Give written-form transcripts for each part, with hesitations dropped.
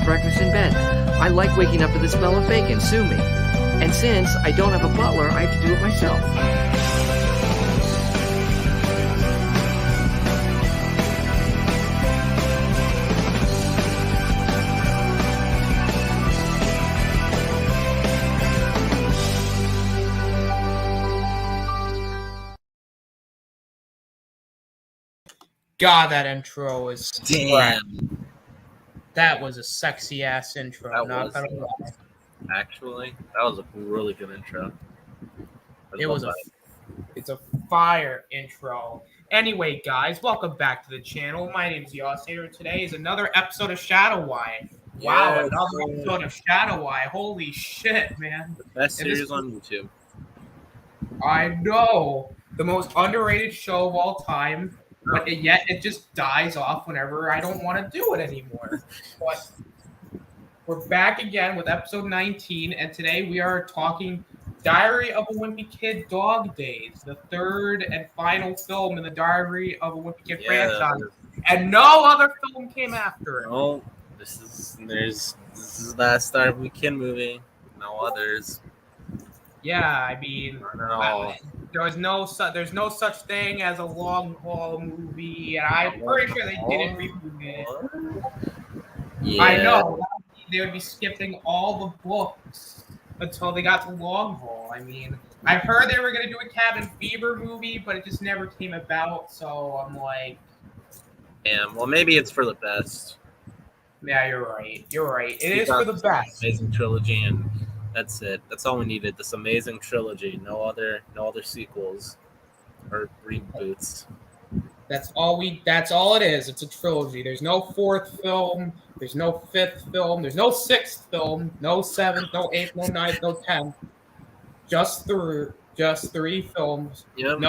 make breakfast in bed. I like waking up to the smell of bacon. Sue me. And since I don't have a butler, I have to do it myself. God, that intro was Damn. That was a sexy ass intro. Actually, that was a really good intro. It's a fire intro. Anyway, guys, welcome back to the channel. My name is Yossator. Today is another episode of ShadowEye. Wow, another episode of ShadowEye. Holy shit, man. The best series on YouTube. I know. The most underrated show of all time. But yet it just dies off whenever I don't want to do it anymore. But we're back again with episode 19, and today we are talking Diary of a Wimpy Kid Dog Days, the third and final film in the Diary of a Wimpy Kid franchise. And no other film came after it. Oh, this is the last Diary of a Wimpy Kid movie. No others. Yeah, I mean, there's no such thing as a long haul movie, and I'm pretty sure they didn't reboot it. Yeah. I know they would be skipping all the books until they got to long haul. I mean, I've heard they were gonna do a Cabin Fever movie, but it just never came about. So I'm like, yeah, well, maybe it's for the best. Yeah, you're right. It is for the best. Amazing trilogy, and that's it. That's all we needed. This amazing trilogy. No other sequels or reboots. That's all it is. It's a trilogy. There's no fourth film. There's no fifth film. There's no sixth film. No seventh. No eighth. No ninth. No 10th. Just three films. Yep.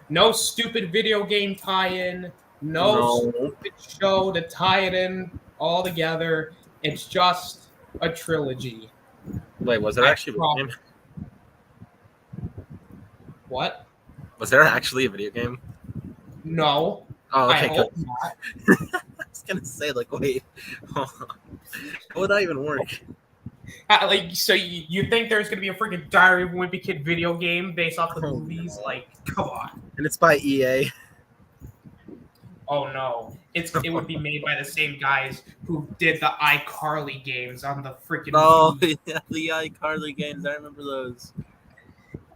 No stupid video game tie-in. No stupid show to tie it in all together. It's just a trilogy. Wait, was there actually a video game? What? Was there actually a video game? No. Oh, okay. I hope not. I was gonna say, wait, how would that even work? So you think there's gonna be a freaking Diary of a Wimpy Kid video game based off the movies? Like, come on. And it's by EA. Oh no, it would be made by the same guys who did the iCarly games on the freaking. Oh yeah, the iCarly games. I remember those.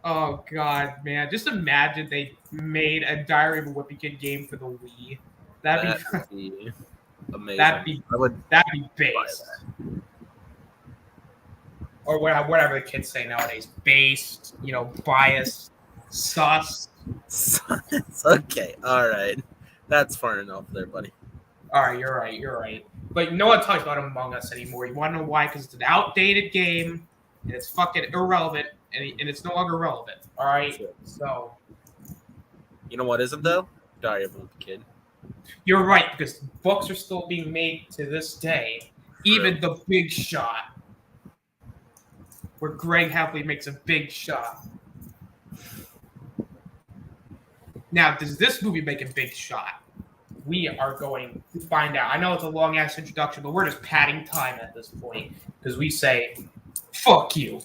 Oh god, man! Just imagine they made a Diary of a Wimpy Kid game for the Wii. That'd be amazing. That'd be based. Or whatever the kids say nowadays. Based, biased, sus. Okay, all right. That's far enough there, buddy. All right, you're right. But no one talks about Among Us anymore. You want to know why? Because it's an outdated game, and it's fucking irrelevant, and it's no longer relevant. All right? Sure. So. You know what isn't, though? Diary of a Wimpy Kid. You're right, because books are still being made to this day. Even The Big Shot, where Greg Heffley makes a big shot. Now, does this movie make a big shot? We are going to find out. I know it's a long-ass introduction, but we're just padding time at this point because we say, fuck you.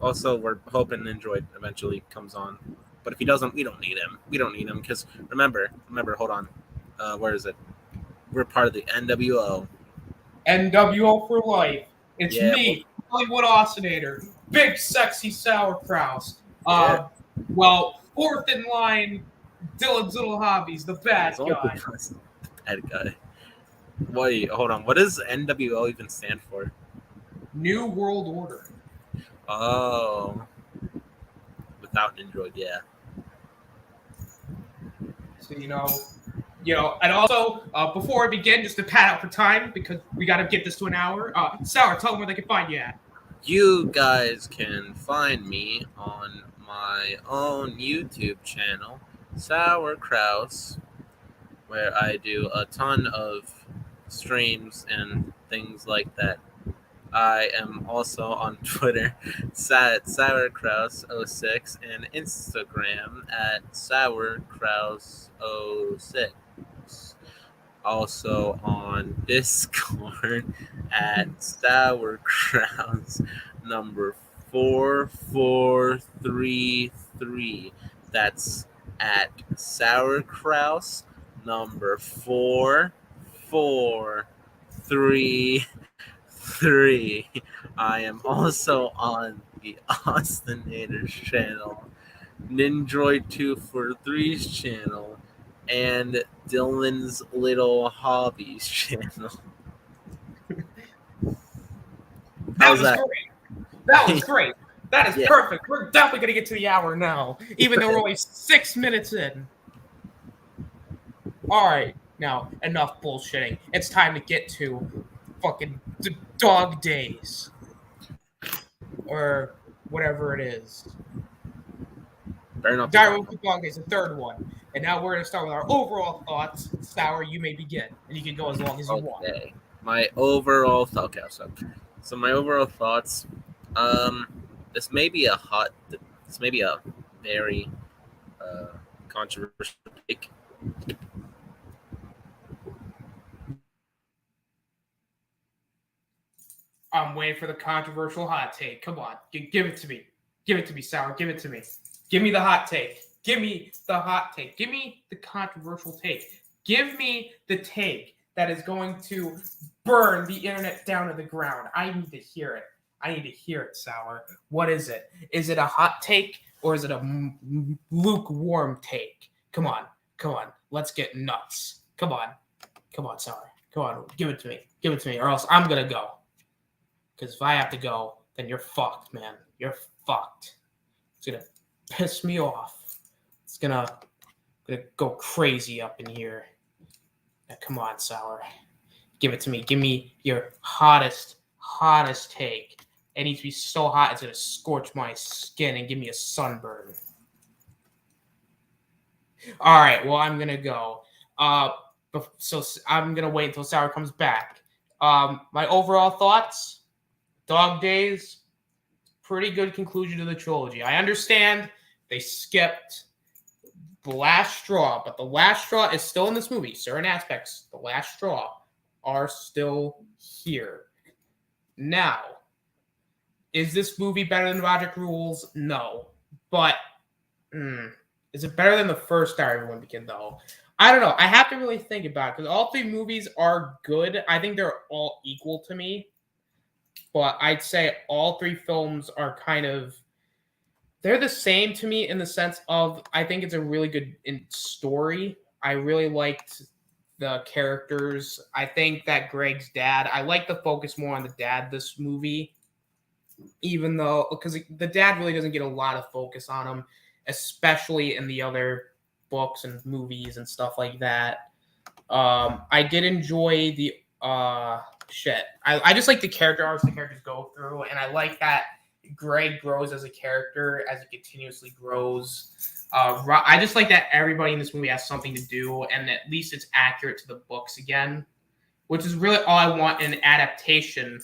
Also, we're hoping Android eventually comes on. But if he doesn't, we don't need him. We don't need him because, remember, hold on. Where is it? We're part of the NWO. NWO for life. It's me, Hollywood Oscillator, Big Sexy Sauerkraut. Well, fourth in line, Dylan's Little Hobbies, the bad guy. Bad guy. Wait, hold on. What does NWO even stand for? New World Order. Oh. Without Android, yeah. So, and also, before we begin, just to pad out for time, because we got to get this to an hour, Sour, tell them where they can find you at. You guys can find me on my own YouTube channel, Sauerkraut, where I do a ton of streams and things like that. I am also on Twitter at Sauerkraut06 and Instagram at Sauerkraut06. Also on Discord at sauerkraut number 4433. That's at sauerkraut number 4433. I am also on the Austinators channel, Nindroid243's channel, and Dylan's Little Hobbies channel. That How's was that? great. That was great. That is Yeah. perfect. We're definitely going to get to the hour now, even though we're only 6 minutes in. All right, now enough bullshitting. It's time to get to fucking Dog Days. Or whatever it is. Better not be Dog wrong. Days, the third one. And now we're going to start with our overall thoughts. Sour, you may begin. And you can go as long as you want. Okay. My overall thought. Okay, so my overall thoughts. This may be a very controversial take. I'm waiting for the controversial hot take. Come on, give it to me. Give it to me, Sour. Give it to me. Give me the hot take. Give me the hot take. Give me the controversial take. Give me the take that is going to burn the internet down to the ground. I need to hear it. I need to hear it, Sour. What is it? Is it a hot take or is it a lukewarm take? Come on. Come on. Let's get nuts. Come on. Come on, Sour. Come on. Give it to me. Give it to me, or else I'm going to go. Because if I have to go, then you're fucked, man. You're fucked. It's going to piss me off. It's gonna go crazy up in here. Now, come on, Sour. Give it to me. Give me your hottest take. It needs to be so hot it's gonna scorch my skin and give me a sunburn. All right. Well, I'm gonna go. So I'm gonna wait until Sour comes back. My overall thoughts: Dog Days, pretty good conclusion to the trilogy. I understand they skipped the last straw, but the last straw is still in this movie. Certain aspects, the last straw, are still here. Now, is this movie better than Logic Rules? No. But is it better than the first Diary of a Wimpy Kid, though? I don't know. I have to really think about it, because all three movies are good. I think they're all equal to me. But I'd say all three films are kind of... they're the same to me in the sense of I think it's a really good story. I really liked the characters. I think that Greg's dad, I like the focus more on the dad this movie, even though, because the dad really doesn't get a lot of focus on him, especially in the other books and movies and stuff like that. I did enjoy the I just like the character arcs the characters go through, and I like that Greg grows as a character as he continuously grows. I just like that everybody in this movie has something to do, and at least it's accurate to the books again, which is really all I want in an adaptation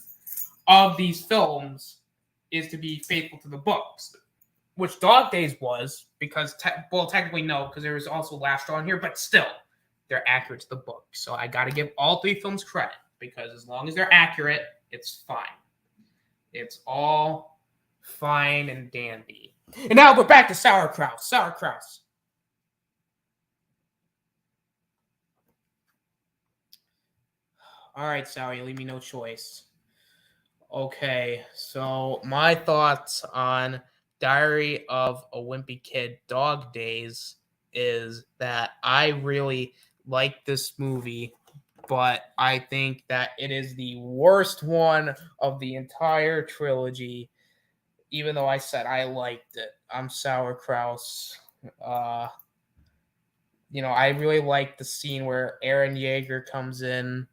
of these films, is to be faithful to the books, which Dog Days was, because, technically no, because there was also Last Straw in here, but still, they're accurate to the book. So I got to give all three films credit, because as long as they're accurate, it's fine. It's all fine and dandy. And now we're back to Sauerkraut. Sauerkraut. All right, Sour, you leave me no choice. Okay, so my thoughts on Diary of a Wimpy Kid Dog Days is that I really like this movie, but I think that it is the worst one of the entire trilogy, even though I said I liked it. I'm Sauerkraut. I really like the scene where Aaron Yeager comes in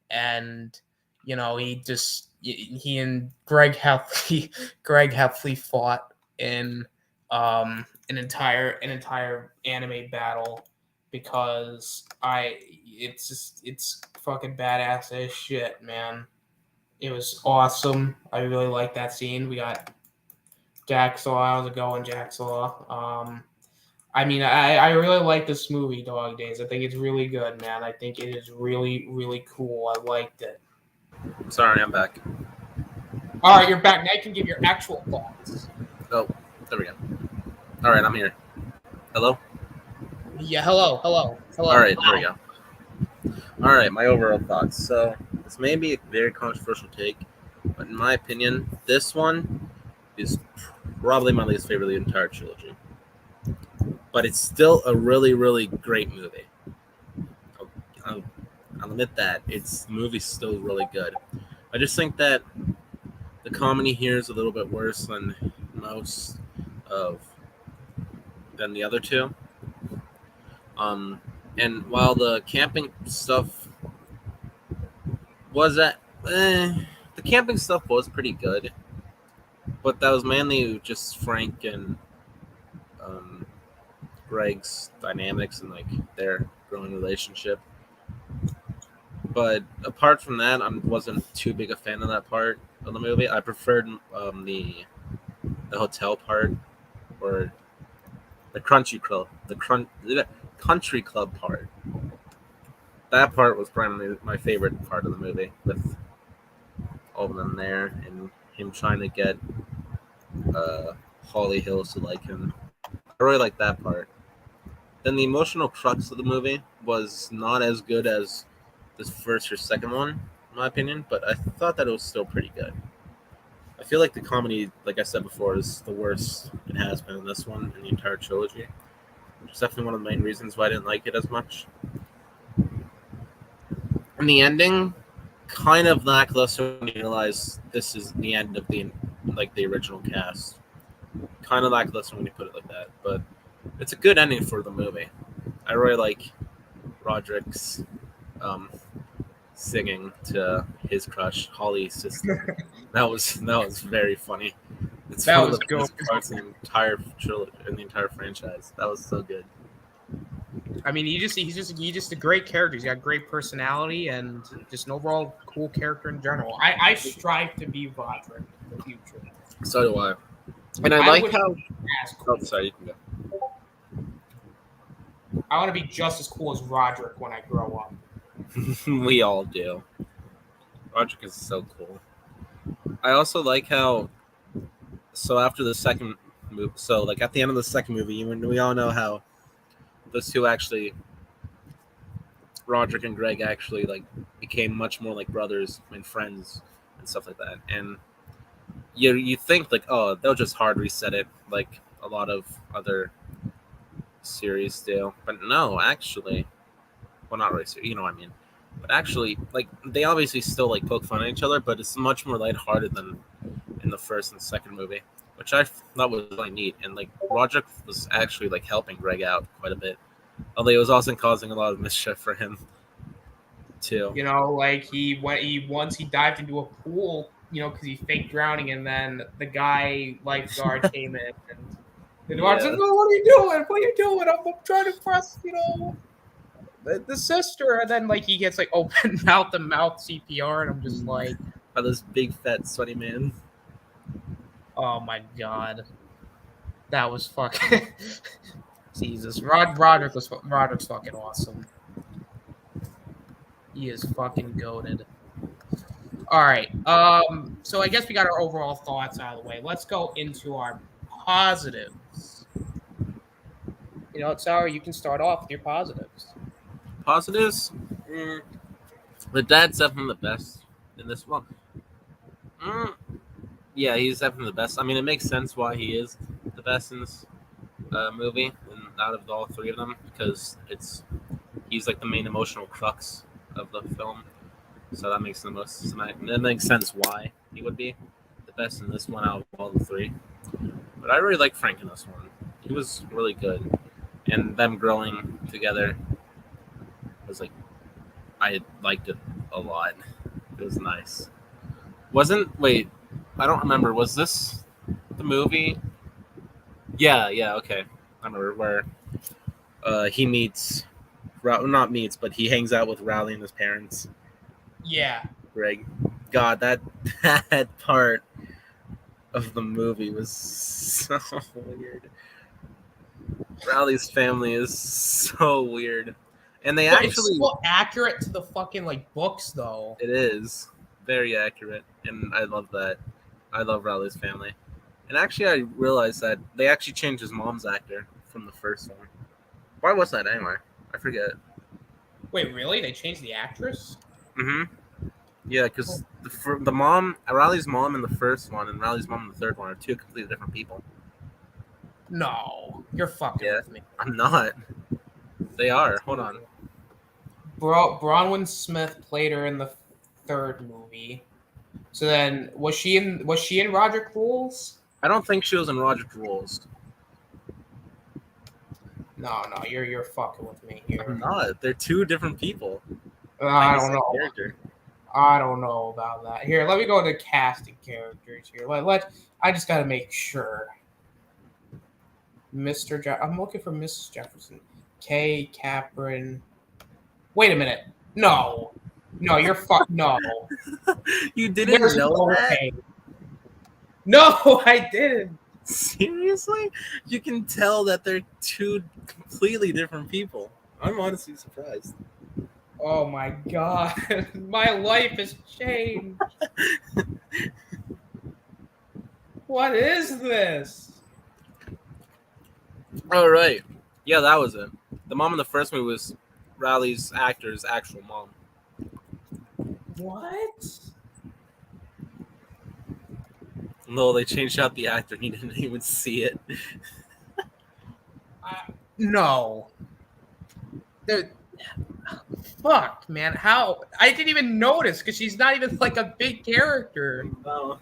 and, he and Greg Heffley fought in an entire anime battle, because it's fucking badass as shit, man. It was awesome. I really like that scene. We got Jacksaw. How's it going, Jacksaw? I mean, I really like this movie, Dog Days. I think it's really good, man. I think it is really, really cool. I liked it. Sorry, I'm back. All right, you're back. Now you can give your actual thoughts. Oh, there we go. All right, I'm here. Hello? Yeah, hello. All right, there we go. All right, my overall thoughts. So, this may be a very controversial take, but in my opinion, this one is probably my least favorite of the entire trilogy. But it's still a really, really great movie. I'll, I'll, I'll admit that. The movie's still really good. I just think that the comedy here is a little bit worse than most of than the other two. Um, and while the camping stuff was the camping stuff was pretty good, but that was mainly just Frank and um, Greg's dynamics and like their growing relationship. But apart from that, I wasn't too big a fan of that part of the movie. I preferred the hotel part or the country club part. That part was probably my favorite part of the movie, with all of them there and him trying to get Holly Hills to like him. I really like that part. Then the emotional crux of the movie was not as good as the first or second one, in my opinion, but I thought that it was still pretty good. I feel like the comedy, like I said before, is the worst it has been in this one in the entire trilogy, which is definitely one of the main reasons why I didn't like it as much. And the ending, kind of lackluster when you realize this is the end of the original cast. Kind of lackluster when you put it like that, but it's a good ending for the movie. I really like Roderick's singing to his crush Holly's sister. that was very funny. It's That one was of the good. best parts in the entire trilogy, in the entire franchise. That was so good. I mean, he's just a great character. He's got great personality and just an overall cool character in general. I strive to be Roderick in the future. So do I. And I I like wish how. As cool. Oh, sorry, you can go. I want to be just as cool as Roderick when I grow up. We all do. Roderick is so cool. I also like how. So after the second movie, so like at the end of the second movie, we all know how those two actually, Roderick and Greg actually like became much more like brothers and friends and stuff like that. And you think like, oh, they'll just hard reset it like a lot of other series do, but no, actually, well, not really. You know what I mean? But actually, like they obviously still like poke fun at each other, but it's much more lighthearted than in the first and second movie, which I thought was really neat. And like Roderick was actually like helping Greg out quite a bit, although he was also causing a lot of mischief for him too. You know, like he dived into a pool, you know, because he faked drowning, and then the guy lifeguard came in and the dog said, "Oh, what are you doing? What are you doing? I'm trying to press, you know, the sister." And then like he gets like open mouth to mouth CPR, and I'm just like, By this big fat sweaty man. oh my god, that was fucking Jesus. Roderick's fucking awesome. He is fucking goated. All right. So I guess we got our overall thoughts out of the way. Let's go into our positives. You know, Sarah, you can start off with your positives. Positives? The dad's definitely the best in this one. Yeah, he's definitely the best. I mean, it makes sense why he is the best in this movie, and out of all three of them, because he's like the main emotional crux of the film. So that makes that makes sense why he would be the best in this one out of all the three. But I really like Frank in this one. He was really good, and them growing together was like, I liked it a lot. It was nice. Wait, I don't remember. Was this the movie? Yeah, okay. I remember where he meets, not meets, but he hangs out with Rowley and his parents. Yeah. Greg. God, that part of the movie was so weird. Riley's family is so weird, and they But it's actually so accurate to the fucking like books, though. it is very accurate, and I love that. I love Riley's family, and actually I realized that they actually changed his mom's actor from the first one. Why was that anyway? I forget. Wait, really? They changed the actress? Yeah, because the mom, Riley's mom in the first one, and Riley's mom in the third one are two completely different people. No, you're fucking Yeah. with me. I'm not. They are. Hold on. Bronwyn Smith played her in the third movie. So then, was she in Roger Rules? I don't think she was in Roger Rules. No, you're fucking with me I'm here. not. They're two different people. I Playing the don't same know. character. I don't know about that. Here, let me go to casting characters here. I just gotta make sure. I'm looking for Mrs. Jefferson. Kay Capron. Wait a minute. No, you're no. You didn't There's know no that? way. No, I didn't. Seriously? You can tell that they're two completely different people. I'm honestly surprised. Oh my god, my life has changed. What is this? All right. Yeah, that was it. The mom in the first movie was Riley's actor's actual mom. What? No, they changed out the actor. He didn't even see it. No. Dude, fuck, man. How? I didn't even notice because she's not even like a big character. No.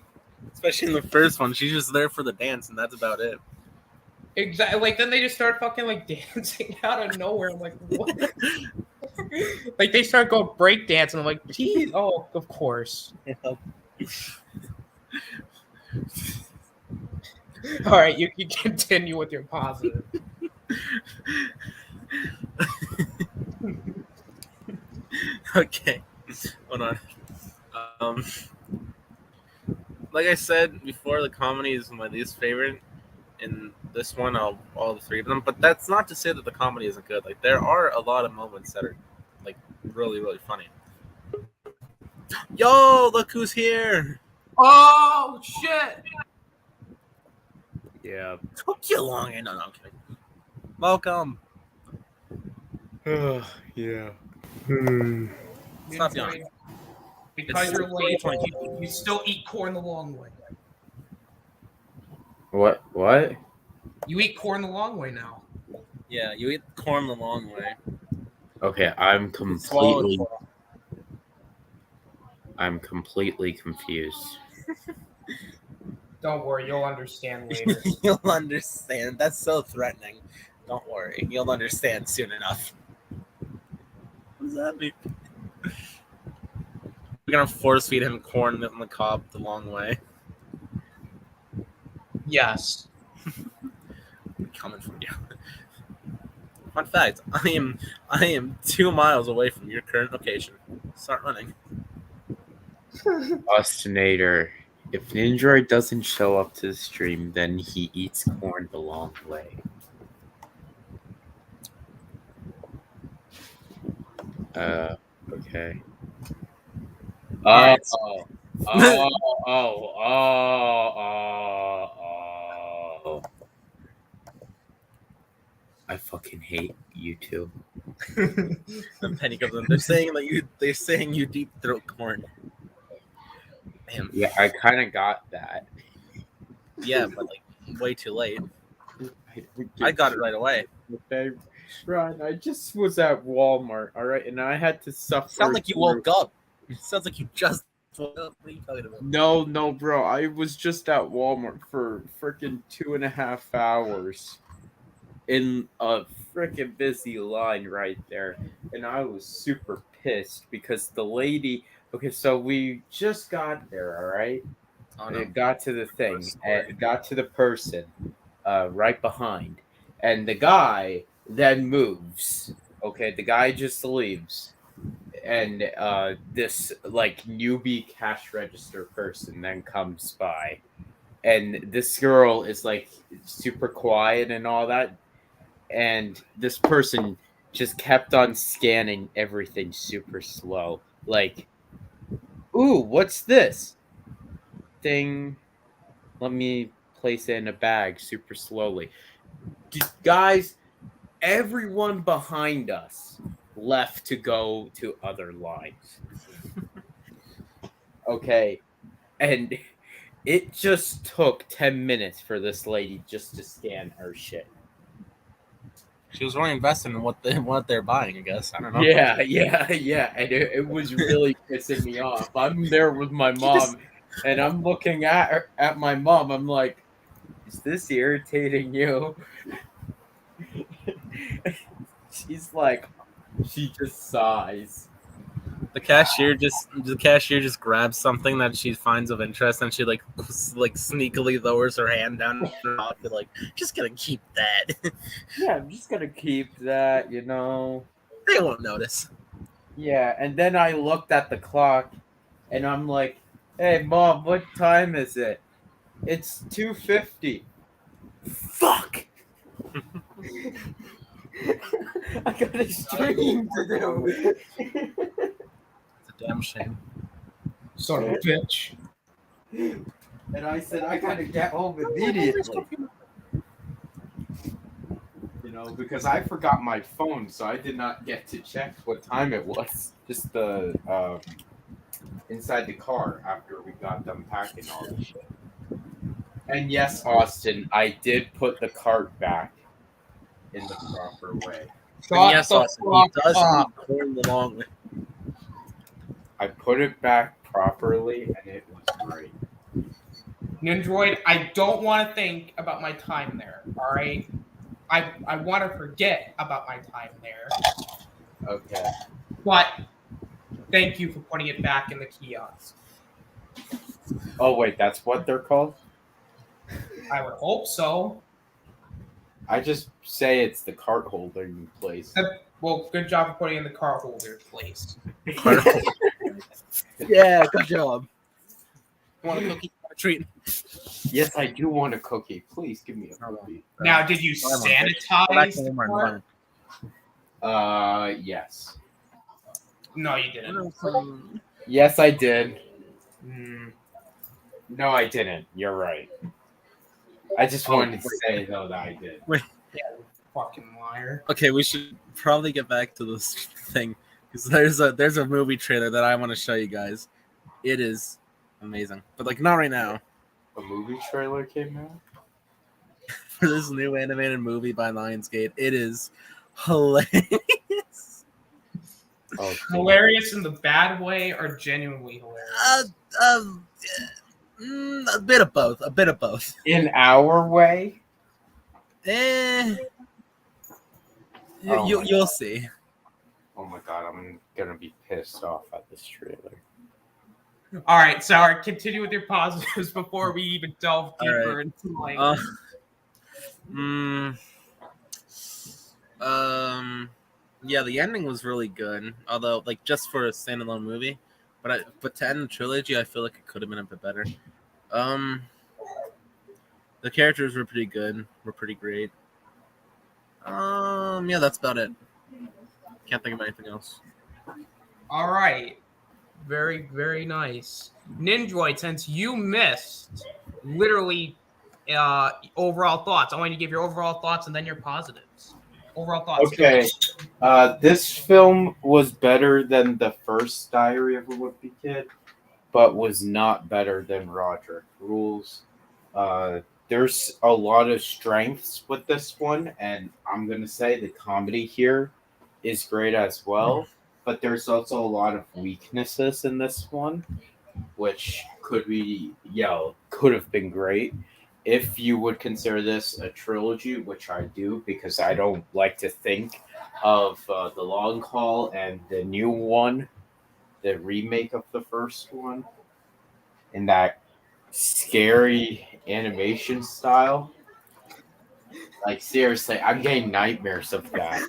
Especially in the first one. She's just there for the dance, and that's about it. Exactly. Like then they just start fucking like dancing out of nowhere. I'm like, what? Like they start going break dancing. I'm like, geez. Oh, of course. All right, you can continue with your positive. Okay. Hold on. Um, like I said before, the comedy is my least favorite. In this one, all the three of them. But that's not to say that the comedy isn't good. Like there are a lot of moments that are like really, really funny. Yo, look who's here! Oh shit! Yeah. Took you long. No, I'm kidding. Welcome. Yeah. Stop yawning. Because It's you're late, 2022. you still eat corn the long way. What? What? You eat corn the long way now. Yeah, you eat corn the long way. Okay, Swallow it. I'm completely confused. Don't worry, you'll understand later. You'll understand. That's so threatening. Don't worry. You'll understand soon enough. What does that mean? We're gonna force feed him corn on the cob the long way. Yes. I'm coming for you. Fun fact: I am 2 miles away from your current location. Start running. Ostinator. If Nindroid doesn't show up to the stream, then he eats corn the long way. Okay. Alright. Oh. I fucking hate you two. The penny comes in. They're saying you deep throat corn. Damn. Yeah, I kind of got that. Yeah, but like way too late. I got it right away. Okay, Ryan, I just was at Walmart, all right, and I had to suffer. Sounds like you woke up. It sounds like you just woke up. What are you talking about? No, bro. I was just at Walmart for freaking 2.5 hours in a freaking busy line right there, and I was super pissed because the lady. Okay, so we just got there, all right, Oh, and no. it got to the thing, First and story. it got to the person right behind, and the guy then moves. Okay, the guy just leaves, and this like newbie cash register person then comes by, and this girl is like super quiet and all that, and this person just kept on scanning everything super slow. Like, ooh, what's this thing? Let me place it in a bag super slowly. Guys, everyone behind us left to go to other lines. Okay. And it just took 10 minutes for this lady just to scan her shit. She was really invested in what they're buying, I guess. I don't know. Yeah. And it was really pissing me off. I'm there with my mom, and I'm looking at my mom. I'm like, is this irritating you? She's like, she just sighs. The cashier just grabs something that she finds of interest, and she like sneakily lowers her hand down her pocket, like, just gonna keep that. Yeah, I'm just gonna keep that, you know. They won't notice. Yeah, and then I looked at the clock, and I'm like, "Hey, Mom, what time is it? It's 2:50. Fuck! I got a stream to do." It's a damn shame. Son of a bitch. And I said, I gotta get home immediately. You know, because I forgot my phone, so I did not get to check what time it was. Just the inside the car after we got done packing all the shit. And yes, Austin, I did put the cart back in the proper way. Shut Yes, the Austin, he fuck does up. eat corn the long way. I put it back properly, and it was great. Nindroid, I don't want to think about my time there, all right? I want to forget about my time there. Okay. But thank you for putting it back in the kiosk. Oh wait, that's what they're called? I would hope so. I just say it's the cart holding place. Well, good job for putting in the car holder place. Yeah, good job. Want a cookie? Want a treat? Yes, I do want a cookie. Please give me a cookie. Now, did you sanitize the car? Yes. No, you didn't. Yes, I did. Mm. No, I didn't. You're right. I just wanted to say, though, that I did. Fucking liar. Okay, we should probably get back to this thing, because there's a movie trailer that I want to show you guys. It is amazing, but like not right now. A movie trailer came out? For this new animated movie by Lionsgate. It is hilarious. Oh, Hilarious in the bad way or genuinely hilarious? A bit of both. A bit of both. In our way? You'll see. Oh my god, I'm gonna be pissed off at this trailer. All right, so continue with your positives before we even delve deeper into like. Yeah, the ending was really good. Although, like, just for a standalone movie, but to end the trilogy, I feel like it could have been a bit better. The characters were pretty good. Were pretty great. Yeah, that's about it. Can't think of anything else. All right. Very, very nice. Nindroid, since you missed literally overall thoughts, I want you to give your overall thoughts and then your positives. Overall thoughts. Okay. This film was better than the first Diary of a Wimpy Kid, but was not better than Roderick Rules. There's a lot of strengths with this one, and I'm going to say the comedy here is great as well, but there's also a lot of weaknesses in this one, which could have been great. If you would consider this a trilogy, which I do, because I don't like to think of The Long Haul and the new one, the remake of the first one, in that scary animation style. Like, seriously, I'm getting nightmares of that.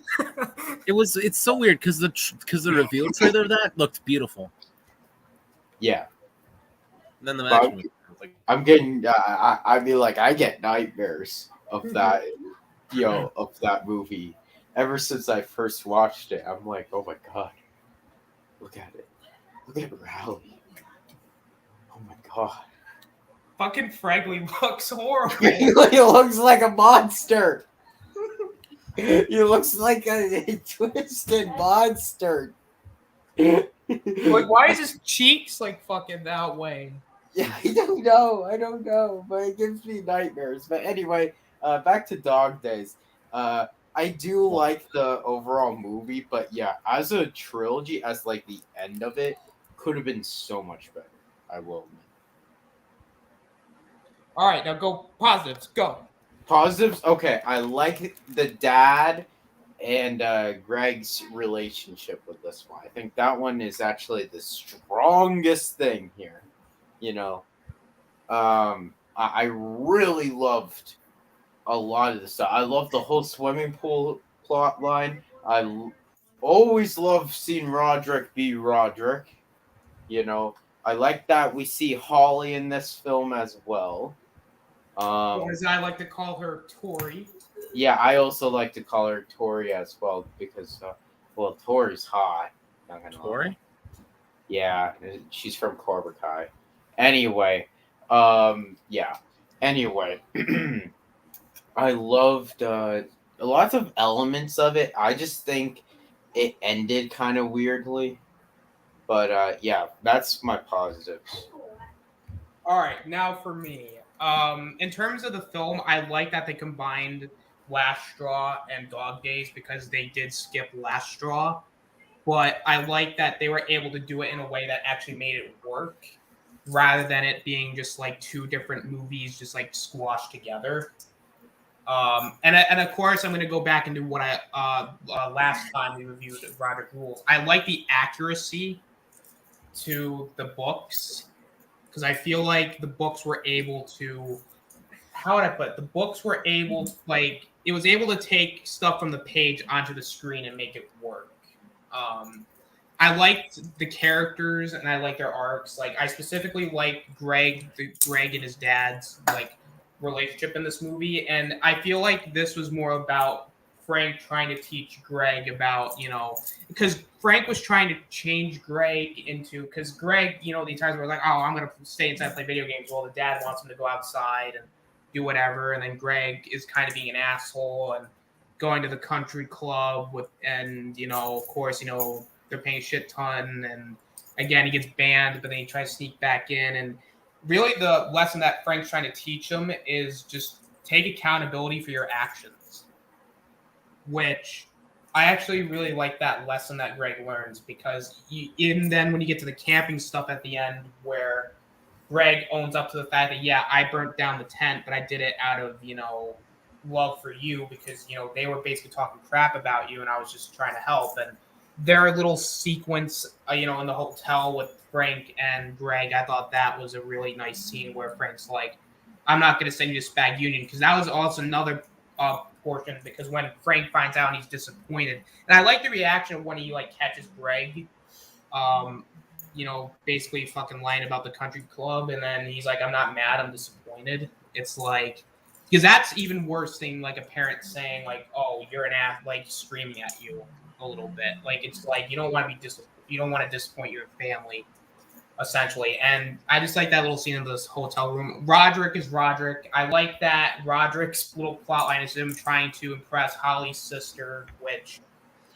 It's so weird because the reveal trailer of that looked beautiful. Yeah. And then the match. I'm getting. I get nightmares of that. of that movie. Ever since I first watched it, I'm like, oh my god, look at it. Look at Rowley. Oh my god. Fucking Fragley looks horrible. He looks like a monster. He looks like a twisted monster. Like, why is his cheeks like fucking that way? Yeah, I don't know, but it gives me nightmares. But anyway, back to Dog Days. I do like the overall movie, but yeah, as a trilogy, as like the end of it, could have been so much better. I will admit. All right, now go positives. Go. Positives, okay. I like the dad and Greg's relationship with this one. I think that one is actually the strongest thing here. You know, I really loved a lot of the stuff. I love the whole swimming pool plot line. Always love seeing Roderick be Roderick. You know, I like that we see Holly in this film as well. Or as I like to call her, Tori. Yeah, I also like to call her Tori as well because, well, Tori's hot. Not gonna lie. Tori? Yeah, she's from Cobra Kai. Anyway, yeah. Anyway, I loved lots of elements of it. I just think it ended kind of weirdly. But yeah, that's my positives. All right, now for me. In terms of the film, I like that they combined Last Straw and Dog Days because they did skip Last Straw. But I like that they were able to do it in a way that actually made it work rather than it being just like two different movies just like squashed together. And of course, I'm going to go back and do what I last time we reviewed Roderick Rules. I like the accuracy to the books because I feel like the books were able to, how would I put it? The books were able to, like, it was able to take stuff from the page onto the screen and make it work. I liked the characters and I like their arcs. Like, I specifically like Greg and his dad's like relationship in this movie, and I feel like this was more about Frank trying to teach Greg about, you know, because Frank was trying to change Greg into, because Greg, you know, the entire time was like, oh, I'm gonna stay inside and play video games while the dad wants him to go outside and do whatever, and then Greg is kind of being an asshole and going to the country club with, and you know, of course, you know, they're paying a shit ton, and again, he gets banned, but then he tries to sneak back in, and really the lesson that Frank's trying to teach him is just take accountability for your actions, which I actually really like that lesson that Greg learns, because even then when you get to the camping stuff at the end where Greg owns up to the fact that, yeah, I burnt down the tent, but I did it out of, you know, love for you because, you know, they were basically talking crap about you and I was just trying to help. And their little sequence, you know, in the hotel with Frank and Greg, I thought that was a really nice scene where Frank's like, I'm not going to send you to Spag Union, because that was also another portion, because when Frank finds out, he's disappointed. And I like the reaction when he like catches Greg, you know, basically fucking lying about the country club, and then he's like, I'm not mad, I'm disappointed. It's like, because that's even worse than like a parent saying like, oh, you're an ass, like screaming at you a little bit. Like, it's like you don't want to be you don't want to disappoint your family, essentially. And I just like that little scene in this hotel room. Roderick is Roderick. I like that Roderick's little plotline is him trying to impress Holly's sister, which,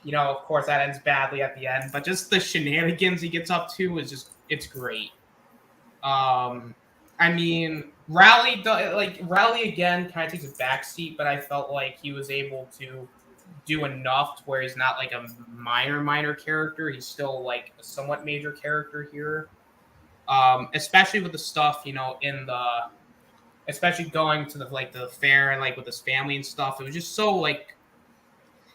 you know, of course that ends badly at the end, but just the shenanigans he gets up to is just, it's great. I mean, Raleigh again kind of takes a backseat, but I felt like he was able to do enough to where he's not like a minor character. He's still like a somewhat major character here. Especially with the stuff, you know, especially going to the fair and like with his family and stuff. It was just so like,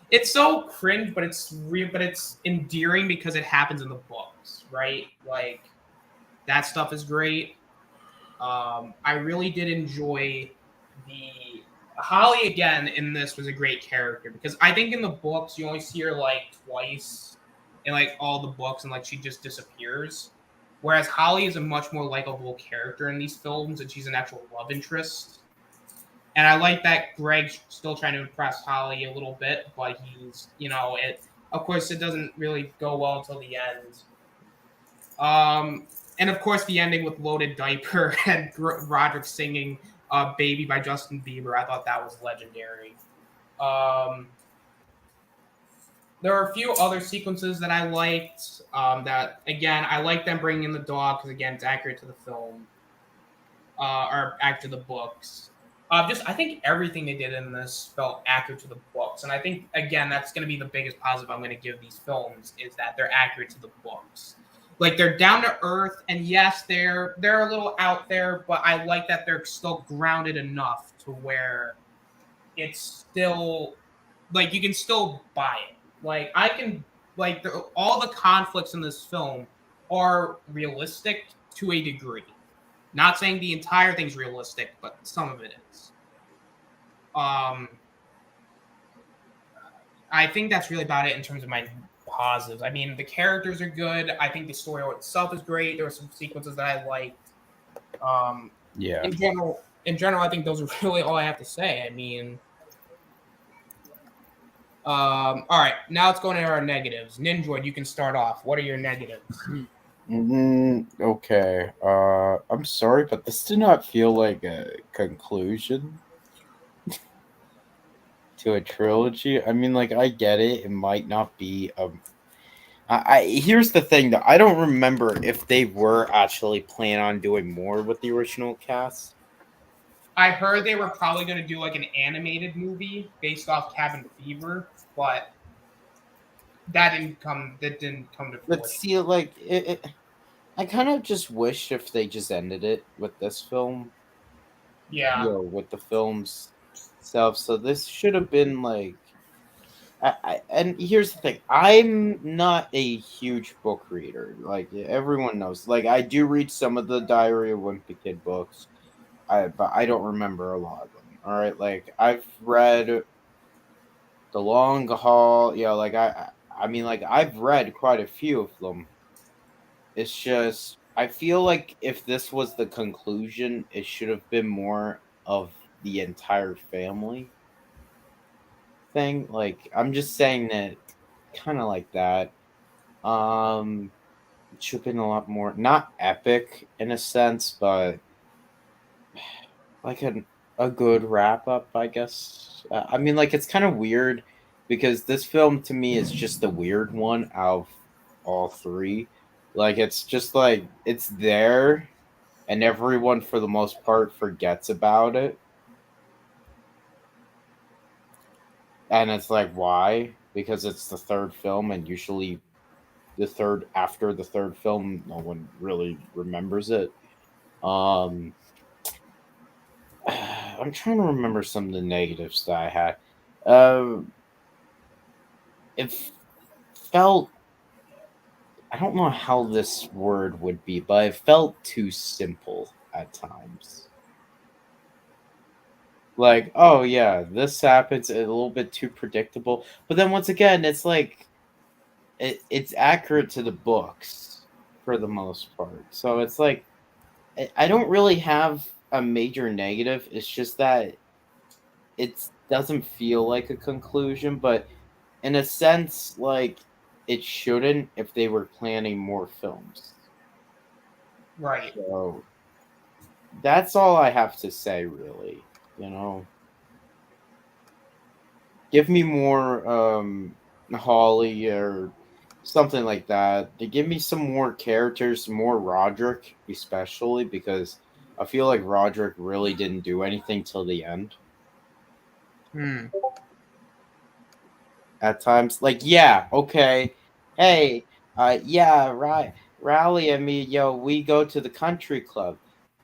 it's so cringe, but it's real, but it's endearing because it happens in the books, right? Like, that stuff is great. I really did enjoy the Holly again in this was a great character, because I think in the books you only see her like twice in like all the books, and like she just disappears. Whereas Holly is a much more likable character in these films, and she's an actual love interest. And I like that Greg's still trying to impress Holly a little bit, but he's, of course, it doesn't really go well until the end. And of course, the ending with Loaded Diaper and Roderick singing Baby by Justin Bieber, I thought that was legendary. There are a few other sequences that I liked. That again, I like them bringing in the dog because again, it's accurate to the film, or accurate to the books. I think everything they did in this felt accurate to the books, and I think again that's going to be the biggest positive I'm going to give these films is that they're accurate to the books. Like they're down to earth, and yes, they're a little out there, but I like that they're still grounded enough to where it's still like you can still buy it. Like I can all the conflicts in this film are realistic to a degree. Not saying the entire thing's realistic, but some of it is. I think that's really about it in terms of my positives. I mean, the characters are good. I think the story itself is great. There were some sequences that I liked. Yeah. In general, I think those are really all I have to say. I mean, all right, now let's go into our negatives. Ninjoid, you can start off. What are your negatives? Okay. I'm sorry, but this did not feel like a conclusion to a trilogy. I mean, like, I get it. It might not be. Here's the thing, though. I don't remember if they were actually planning on doing more with the original cast. I heard they were probably going to do like an animated movie based off Cabin Fever, but that didn't come to fruition. But see, like, I kind of just wish if they just ended it with this film. Yeah. With the film's self. So this should have been like. And here's the thing: I'm not a huge book reader. Like everyone knows, like I do read some of the Diary of Wimpy Kid books, but I don't remember a lot of them. All right, like I've read The Long Haul. Like I mean, like I've read quite a few of them. It's just I feel like if this was the conclusion, it should have been more of the entire family thing. Like I'm just saying that kind of like that. It should have been a lot more not epic in a sense, but like a good wrap up, I guess. I mean, like it's kind of weird because this film to me is just the weird one out of all three. Like it's just like it's there, and everyone for the most part forgets about it. And it's like, why? Because it's the third film, and usually after the third film, no one really remembers it. I'm trying to remember some of the negatives that I had. It felt, I don't know how this word would be, but it felt too simple at times. Like, oh yeah, this happens, a little bit too predictable. But then once again, it's like it's accurate to the books for the most part. So it's like I don't really have a major negative. It's just that it doesn't feel like a conclusion, but in a sense, like it shouldn't if they were planning more films. Right. So that's all I have to say, really. Give me more Holly or something like that. They give me some more characters, more Roderick, especially because I feel like Roderick really didn't do anything till the end. At times, like, yeah, okay, hey, yeah, right, Rally and me, we go to the country club.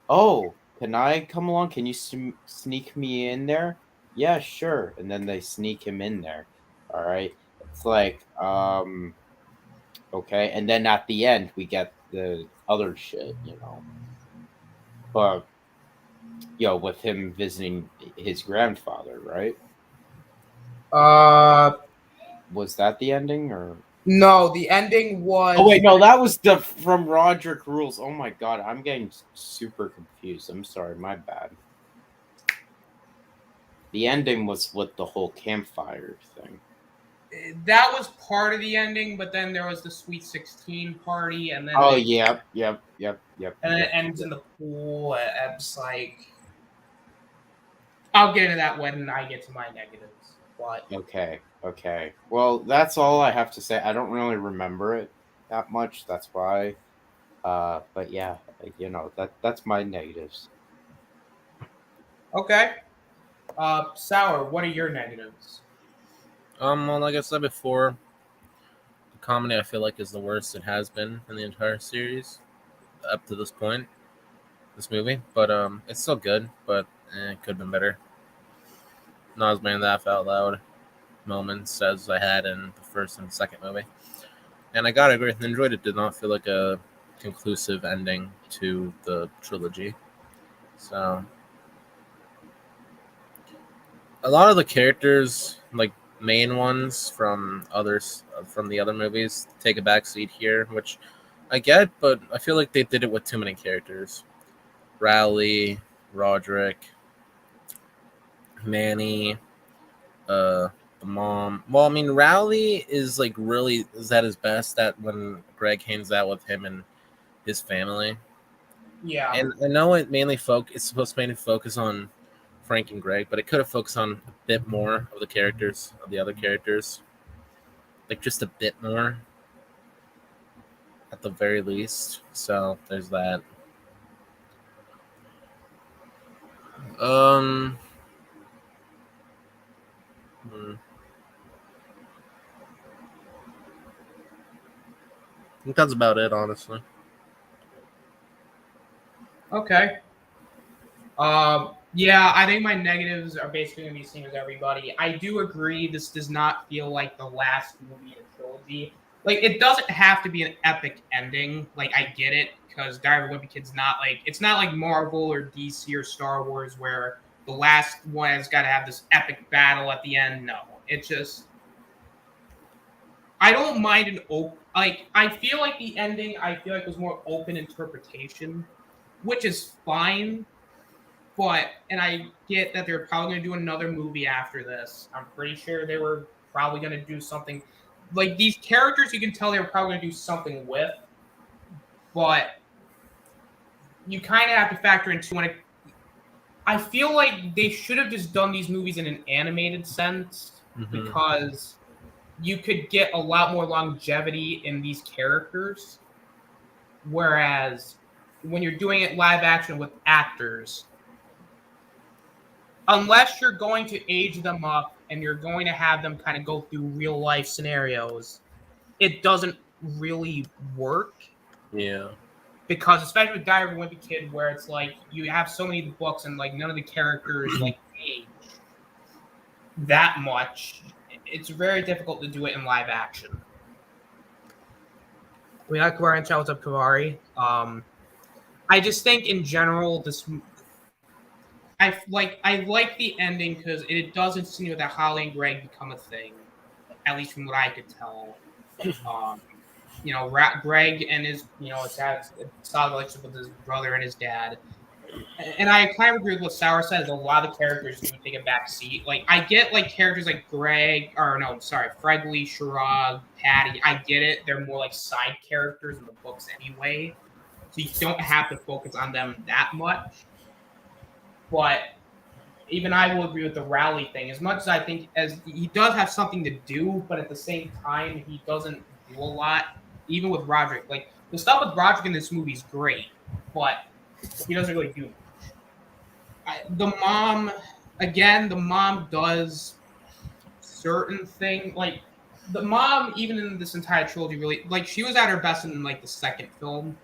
Oh, can I come along? Can you sneak me in there? Yeah, sure. And then they sneak him in there. All right. It's like, okay. And then at the end, we get the other shit, But, with him visiting his grandfather, right? Was that the ending or? No, the ending was. Oh wait, no, that was from Roderick Rules. Oh my god, I'm getting super confused. I'm sorry, my bad. The ending was with the whole campfire thing. That was part of the ending, but then there was the Sweet 16 party, and then Oh, they yep. and then it ends in the pool. It's like I'll get into that when I get to my negatives. But Okay. Well, that's all I have to say. I don't really remember it that much. That's why. But yeah, that's my negatives. okay, Sour. What are your negatives? Well, like I said before, the comedy I feel like is the worst it has been in the entire series up to this point. This movie, but it's still good, but it could have been better. Not as many laugh out loud moments as I had in the first and second movie. And I gotta agree, enjoyed it. Did not feel like a conclusive ending to the trilogy. So a lot of the characters, like main ones from the other movies, take a back seat here, which I get, but I feel like they did it with too many characters. Rowley, Roderick, Manny, the mom. Well, I mean, Rowley is like really is at his best at when Greg hangs out with him and his family. Yeah, And I know it's supposed to mainly focus on Frank and Greg, but it could have focused on a bit more of the other characters, like just a bit more at the very least. So there's that. Um, hmm, I think that's about it, honestly. okay. Yeah, I think my negatives are basically going to be the same as everybody. I do agree this does not feel like the last movie in a trilogy. Like, it doesn't have to be an epic ending. Like, I get it, because Diary of a Wimpy Kid's not like, it's not like Marvel or DC or Star Wars where the last one has got to have this epic battle at the end. No, it's just, I don't mind an open, like, I feel like the ending, I feel like was more open interpretation, which is fine. But and I get that they're probably going to do another movie after this. I'm pretty sure they were probably going to do something like these characters. You can tell they were probably going to do something with, but you kind of have to factor into when it. I feel like they should have just done these movies in an animated sense Mm-hmm. because you could get a lot more longevity in these characters. Whereas when you're doing it live action with actors, unless you're going to age them up and you're going to have them kind of go through real life scenarios, it doesn't really work Yeah. because especially with Diary of a Wimpy Kid, where it's like you have so many books and like none of the characters like age that much. It's very difficult to do it in live action. We got Kavari and Chow. What's up, Kavari? I just think in general I like the ending because it does insinuate that Holly and Greg become a thing, at least from what I could tell. Um, Greg and his his dad solid relationship with his brother and his dad, and I kind of agree with what Sauer says. A lot of the characters do take a back seat. Like I get like characters like Greg or no, sorry, Fregley, Sherrod, Patty. I get it. They're more like side characters in the books anyway, so you don't have to focus on them that much. But even I will agree with the rally thing. As much as I think as he does have something to do, but at the same time he doesn't do a lot. Even with Roderick, like the stuff with Roderick in this movie is great, but he doesn't really do much. The mom does certain thing like the mom even in this entire trilogy really like she was at her best in like the second film.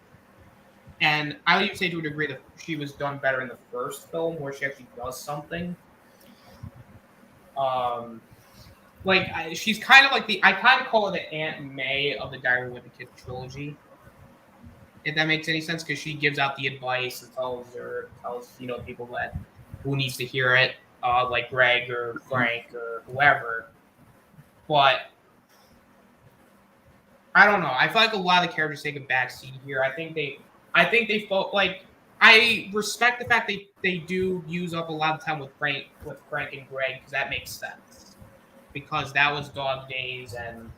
And I would even say to a degree that she was done better in the first film, where she actually does something. She's kind of like I kind of call her the Aunt May of the Diary of a Wimpy Kid trilogy, if that makes any sense, because she gives out the advice and tells people that who needs to hear it, like Greg or Frank or whoever. But I don't know. I feel like a lot of the characters take a backseat here. I think they felt like I respect the fact they do use up a lot of time with Frank and Greg because that makes sense. Because that was Dog Days and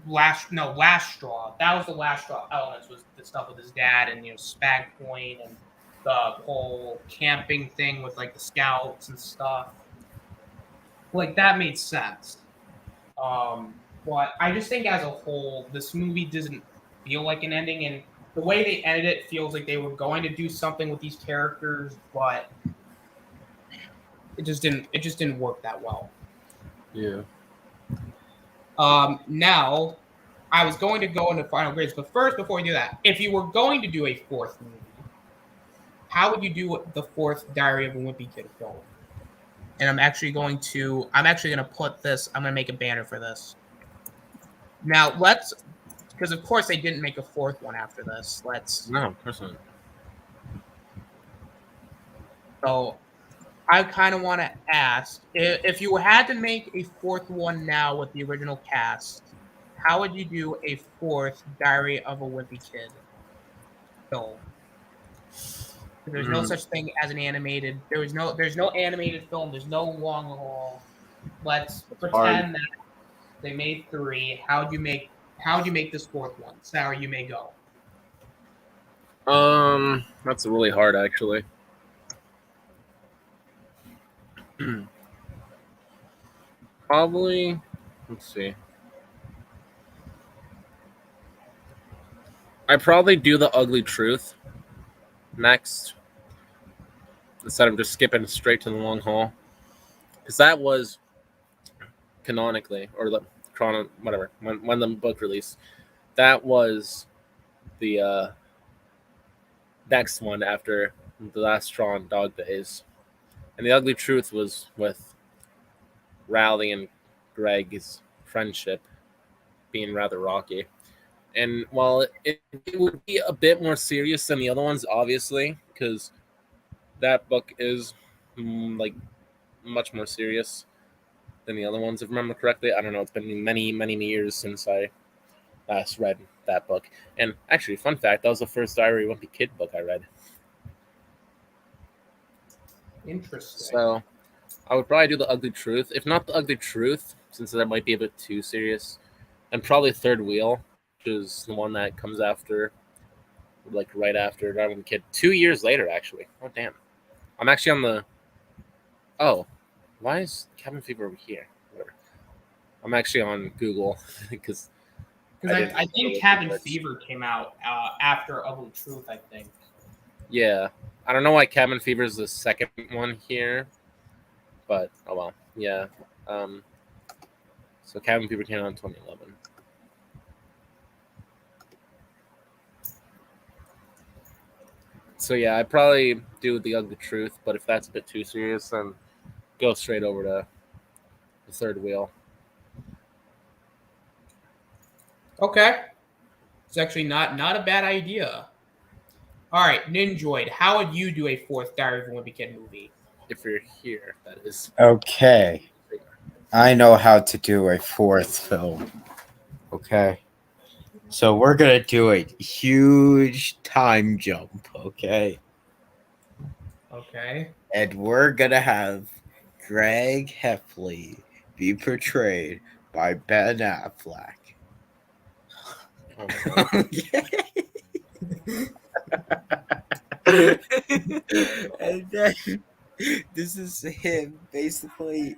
last straw. That was the last straw elements was the stuff with his dad and Spag Point and the whole camping thing with like the scouts and stuff. Like that made sense. But I just think as a whole, this movie doesn't feel like an ending, and the way they ended it feels like they were going to do something with these characters, but it just didn't work that well. Yeah. Now, I was going to go into final grades, but first, before we do that, if you were going to do a fourth movie, how would you do the fourth Diary of a Wimpy Kid film? And I'm actually going to put this. I'm going to make a banner for this. Now because of course they didn't make a fourth one after this. No, of course not. So I kind of want to ask if you had to make a fourth one now with the original cast, how would you do a fourth Diary of a Wimpy Kid film? There's no such thing as an animated. There's no animated film. There's no long haul. Let's pretend that they made 3. How'd you make this fourth one? Sarah, you may go. That's really hard actually. Probably, let's see. I probably do The Ugly Truth next, instead of just skipping straight to the long haul, because that was canonically, or the whatever, when the book released, that was the next one after The Last Straw and Dog Days. And The Ugly Truth was with Raleigh and Greg's friendship being rather rocky. And while it would be a bit more serious than the other ones, obviously, because that book is like much more serious than the other ones, if I remember correctly. I don't know. It's been many, many years since I last read that book. And actually, fun fact, that was the first Diary of a Wimpy Kid book I read. Interesting. So I would probably do The Ugly Truth. If not The Ugly Truth, since that might be a bit too serious, and probably Third Wheel, which is the one that comes after, like right after Diary of a Wimpy Kid. 2 years later, actually. Oh, damn. I'm actually on the... Oh, why is Cabin Fever over here? Whatever. I'm actually on Google because I think Cabin Fever came out after Ugly Truth, I think. Yeah. I don't know why Cabin Fever is the second one here, but oh well. Yeah. So Cabin Fever came out in 2011. So yeah, I'd probably do The Ugly Truth, but if that's a bit too serious, then go straight over to The Third Wheel. Okay. It's actually not a bad idea. All right, Ninjoid, how would you do a fourth Diary of a Wimpy Kid movie? If you're here, that is. Okay. I know how to do a fourth film. Okay. So we're going to do a huge time jump, okay? Okay. And we're going to have Greg Heffley be portrayed by Ben Affleck. And then this is him basically.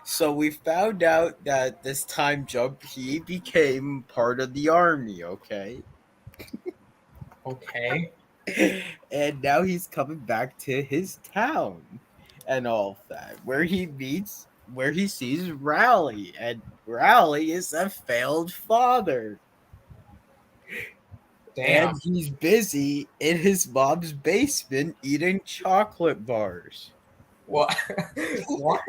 So we found out that this time jump he became part of the army, okay? Okay. And now he's coming back to his town and all that, where he sees Raleigh, and Raleigh is a failed father. Damn. And he's busy in his mom's basement eating chocolate bars. What? What?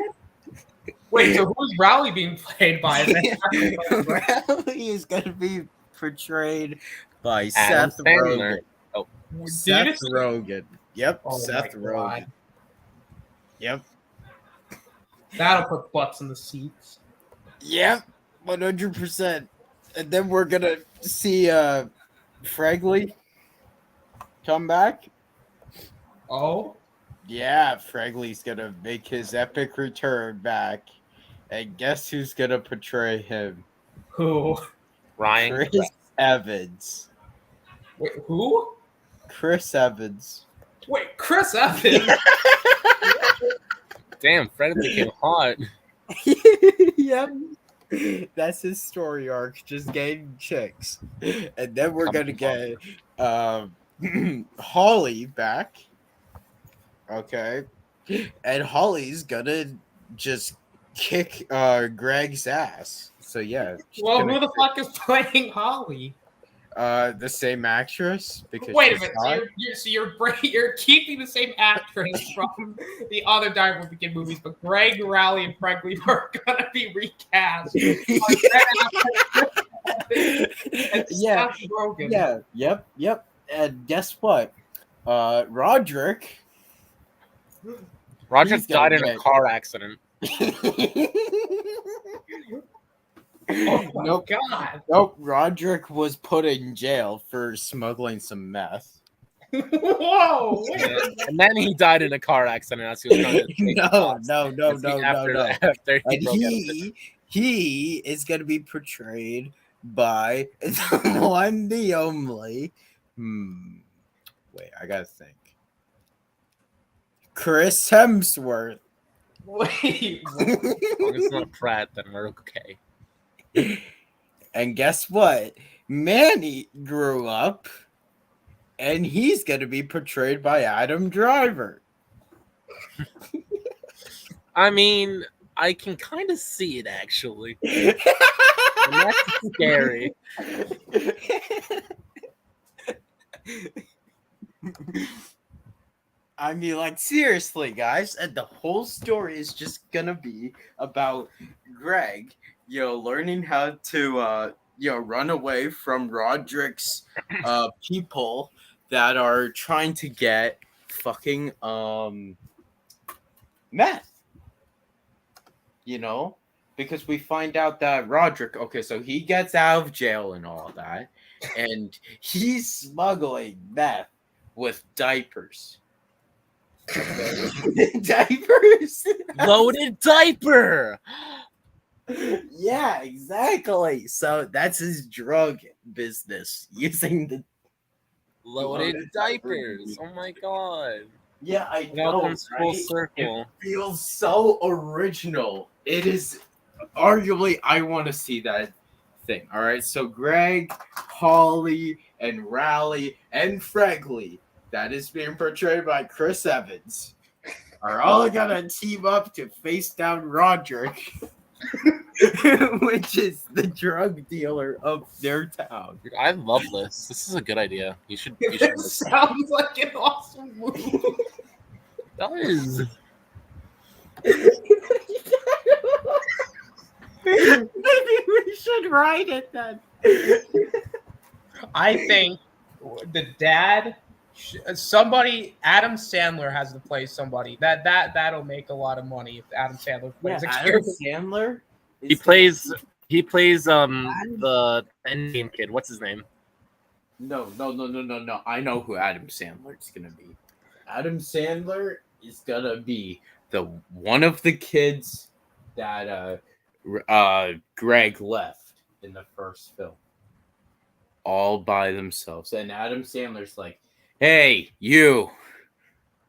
Wait, so who's Raleigh being played by? Raleigh is going to be portrayed by Adam Seth Sandler. Rogen. Oh, Seth Rogen. Yep, Oh Seth my Rogen. God. Yep. That'll put butts in the seats. Yep, 100%. And then we're going to see Fragley. come back? Oh, Yeah, Fragley's gonna make his epic return back. And guess who's gonna portray him? who? Ryan. Chris Evans. Wait, who? Chris Evans. Wait, Chris Evans. Damn, Fred became hot. Yep. That's his story arc, just getting chicks. And then we're gonna get Holly back. Okay. And Holly's gonna just kick Greg's ass. So yeah. she's Well, gonna who the fuck is playing Holly? the same actress because Wait a she's minute. hot. You're keeping the same actress from the other Die Will Begin movies, but Greg, Raleigh, and Franklin are gonna be recast. And Yeah. Seth Rogen. Yeah, yep. And guess what? Roderick. Roger He's gonna died in a get- car accident. Oh my Nope. god. Nope, Roderick was put in jail for smuggling some meth. Whoa. Wait a minute. And then he died in a car accident as he was trying to take No, shots. no. After he And broke out. he is going to be portrayed by the one, the only. Wait, I gotta think. Chris Hemsworth. Wait. As long as it's not Pratt, then we're okay. And guess what? Manny grew up, and he's going to be portrayed by Adam Driver. I mean, I can kind of see it actually. And that's scary. I mean, like, seriously, guys, and the whole story is just gonna be about Greg, learning how to, run away from Roderick's people that are trying to get fucking meth. Because we find out that Roderick, okay, so he gets out of jail and all that, and he's smuggling meth with diapers. Diapers. Loaded diaper. Yeah, exactly. So that's his drug business using the. Loaded Loaded diapers. diapers. Oh my god. Yeah, I It all know. comes full Right? circle. It feels so original. It is arguably. I want to see that thing. All right, so Greg, Holly, and Raleigh and Fregley, that is being portrayed by Chris Evans, are all gonna team up to face down Roderick, which is the drug dealer of their town. Dude, I love this. This is a good idea. You should It sounds like an awesome movie. It does. Maybe we should write it then. I think the dad, somebody, Adam Sandler has to play somebody. That'll make a lot of money if Adam Sandler plays a Adam character. Sandler. He plays the Endgame kid. What's his name? No. I know who Adam Sandler is gonna be. Adam Sandler is gonna be the one of the kids that Greg left in the first film, all by themselves. And Adam Sandler's like, "Hey, you!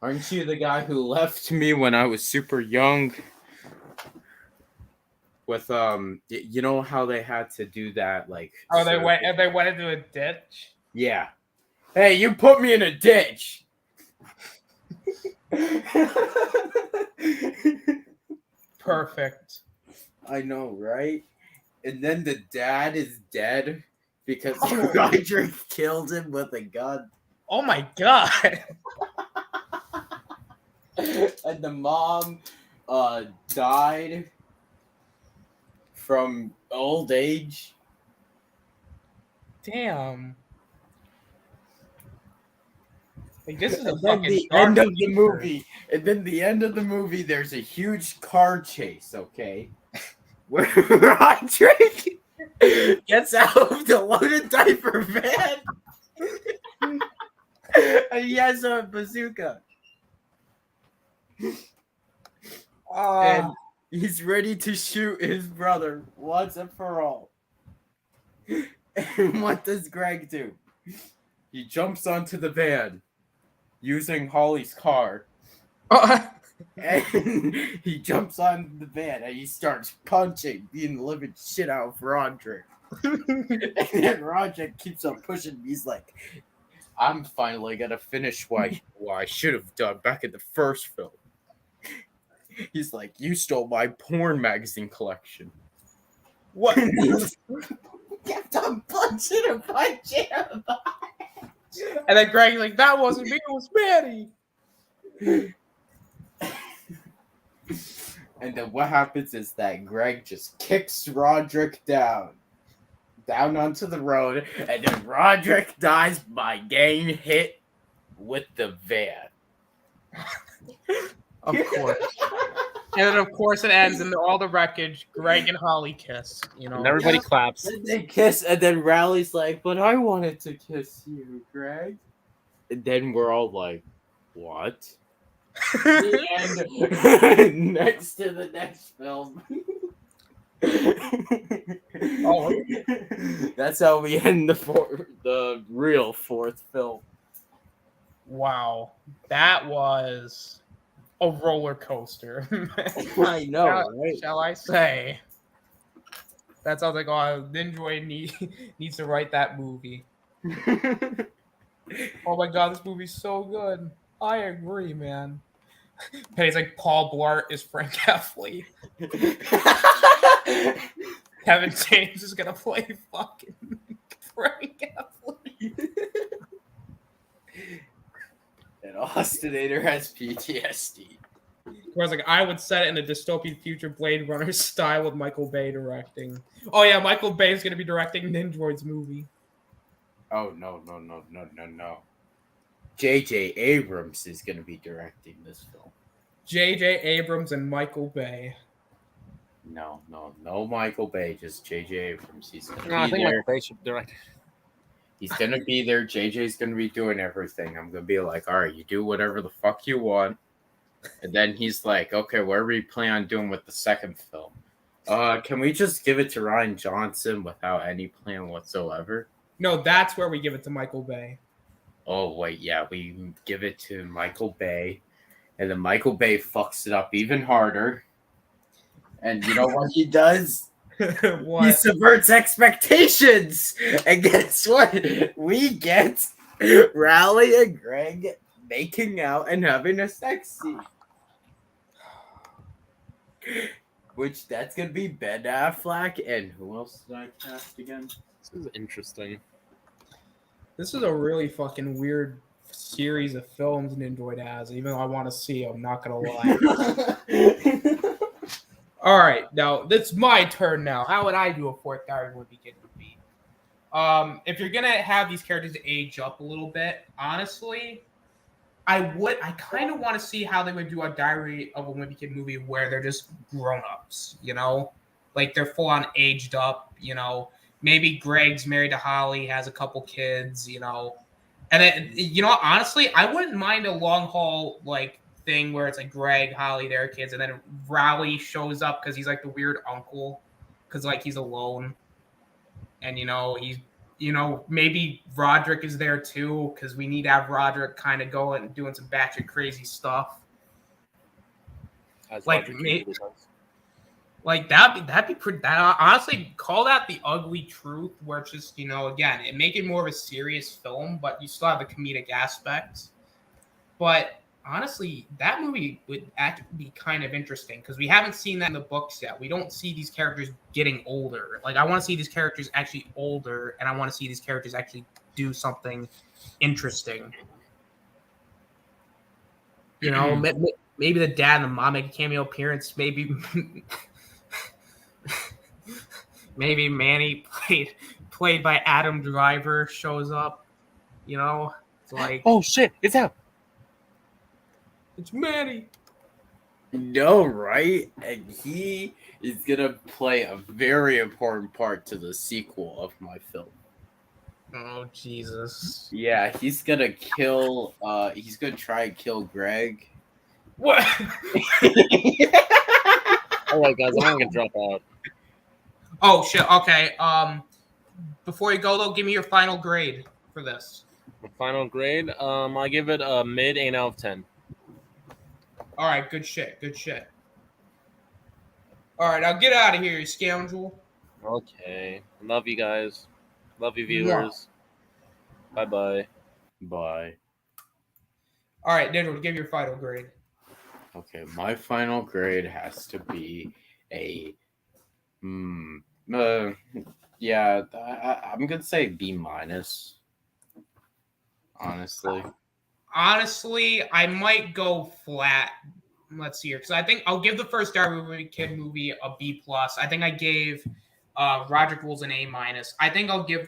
Aren't you the guy who left me when I was super young?" With you know how they had to do that, like They went into a ditch. yeah. Hey, you put me in a ditch. Perfect. I know, right? And then the dad is dead because Roderick killed him with a gun. Oh my god. And the mom died from old age. Damn. Like, this is a And then fucking the dark end of the future. movie. And then the end of the movie, there's a huge car chase, okay? Where Roderick gets out of the loaded diaper van. He has a bazooka. Ah. And he's ready to shoot his brother once and for all. And what does Greg do? He jumps onto the van using Holly's car. And he jumps on the van and he starts punching, beating the living shit out of Roderick. And then Roderick keeps on pushing. He's like, I'm finally gonna finish what I should have done back in the first film. He's like, you stole my porn magazine collection. What? Kept on punching him. And then Greg's like, that wasn't me, it was Manny. And then what happens is that Greg just kicks Roderick down onto the road, and then Roderick dies by getting hit with the van. Of course. And then, of course, it ends in all the wreckage. Greg and Holly kiss. You know, And everybody claps. And they kiss, and then Rowley's like, but I wanted to kiss you, Greg. And then we're all like, what? And next to the next film. Oh. That's how we end the real fourth film. Wow, that was a roller coaster. I know, right? Shall I say? That sounds like Ninjoy needs to write that movie. Oh my god, this movie's so good. I agree, man. Penny's like, Paul Blart is Frank Heffley. Kevin James is gonna play fucking Frank Heffley. And Austinator has PTSD. Whereas, like, I would set it in a dystopian future Blade Runner style with Michael Bay directing. Oh yeah, Michael Bay is gonna be directing Ninjoid's movie. Oh no. J.J. Abrams is going to be directing this film. J.J. Abrams and Michael Bay. No, Michael Bay, just J.J. Abrams. He's going to No, I be think there. Michael Bay should direct. He's going to be there. JJ's going to be doing everything. I'm going to be like, all right, you do whatever the fuck you want. And then he's like, okay, what are we planning on doing with the second film? Can we just give it to Ryan Johnson without any plan whatsoever? No, that's where we give it to Michael Bay. Oh, wait, yeah, we give it to Michael Bay. And then Michael Bay fucks it up even harder. And you know what he does? What? He subverts expectations. And guess what? We get Rowley and Greg making out and having a sex scene. Which, that's going to be Ben Affleck. And who else did I cast again? This is interesting. This is a really fucking weird series of films Ninjoid has, even though I want to see them, not gonna lie. All right, now it's my turn now. How would I do a fourth Diary would begin to be? If you're gonna have these characters age up a little bit, honestly, I kind of want to see how they would do a Diary of a Wimpy Kid movie where they're just grown-ups, you know? Like they're full-on aged up, you know? Maybe Greg's married to Holly, has a couple kids, you know? And then, you know, honestly, I wouldn't mind a long haul like thing where it's like Greg, Holly, their kids, and then Rowley shows up because he's like the weird uncle, because like he's alone, and maybe Roderick is there too because we need to have Roderick kind of going and doing some batshit crazy stuff. As Like, Roger me- Ebert does. Like that'd be pretty. That honestly, call that the ugly truth, where it's just again, it make it more of a serious film, but you still have the comedic aspects. But honestly, that movie would actually be kind of interesting because we haven't seen that in the books yet. We don't see these characters getting older. Like I want to see these characters actually older, and I want to see these characters actually do something interesting. Maybe the dad and the mom make a cameo appearance. Maybe Manny played by Adam Driver shows up. It's like, Oh shit! It's out. it's Manny. No, right? And he is gonna play a very important part to the sequel of my film. Oh Jesus! Yeah, he's gonna kill. He's gonna try and kill Greg. What? All right, guys, I'm gonna drop out. Oh shit. Okay. Before you go though, give me your final grade for this. The final grade, I give it a mid 8 out of 10. All right. Good shit. Good shit. All right. Now get out of here, you scoundrel. Okay. Love you guys. Love you, Mwah. viewers. Bye bye. Bye. All right, Ninja, give your final grade. Okay, my final grade has to be a. Yeah, I'm gonna say B minus. Honestly. Honestly, I might go flat. Let's see here, because I think I'll give the first Darwin Kid movie a B plus. I think I gave Roger Rules an A minus. I think I'll give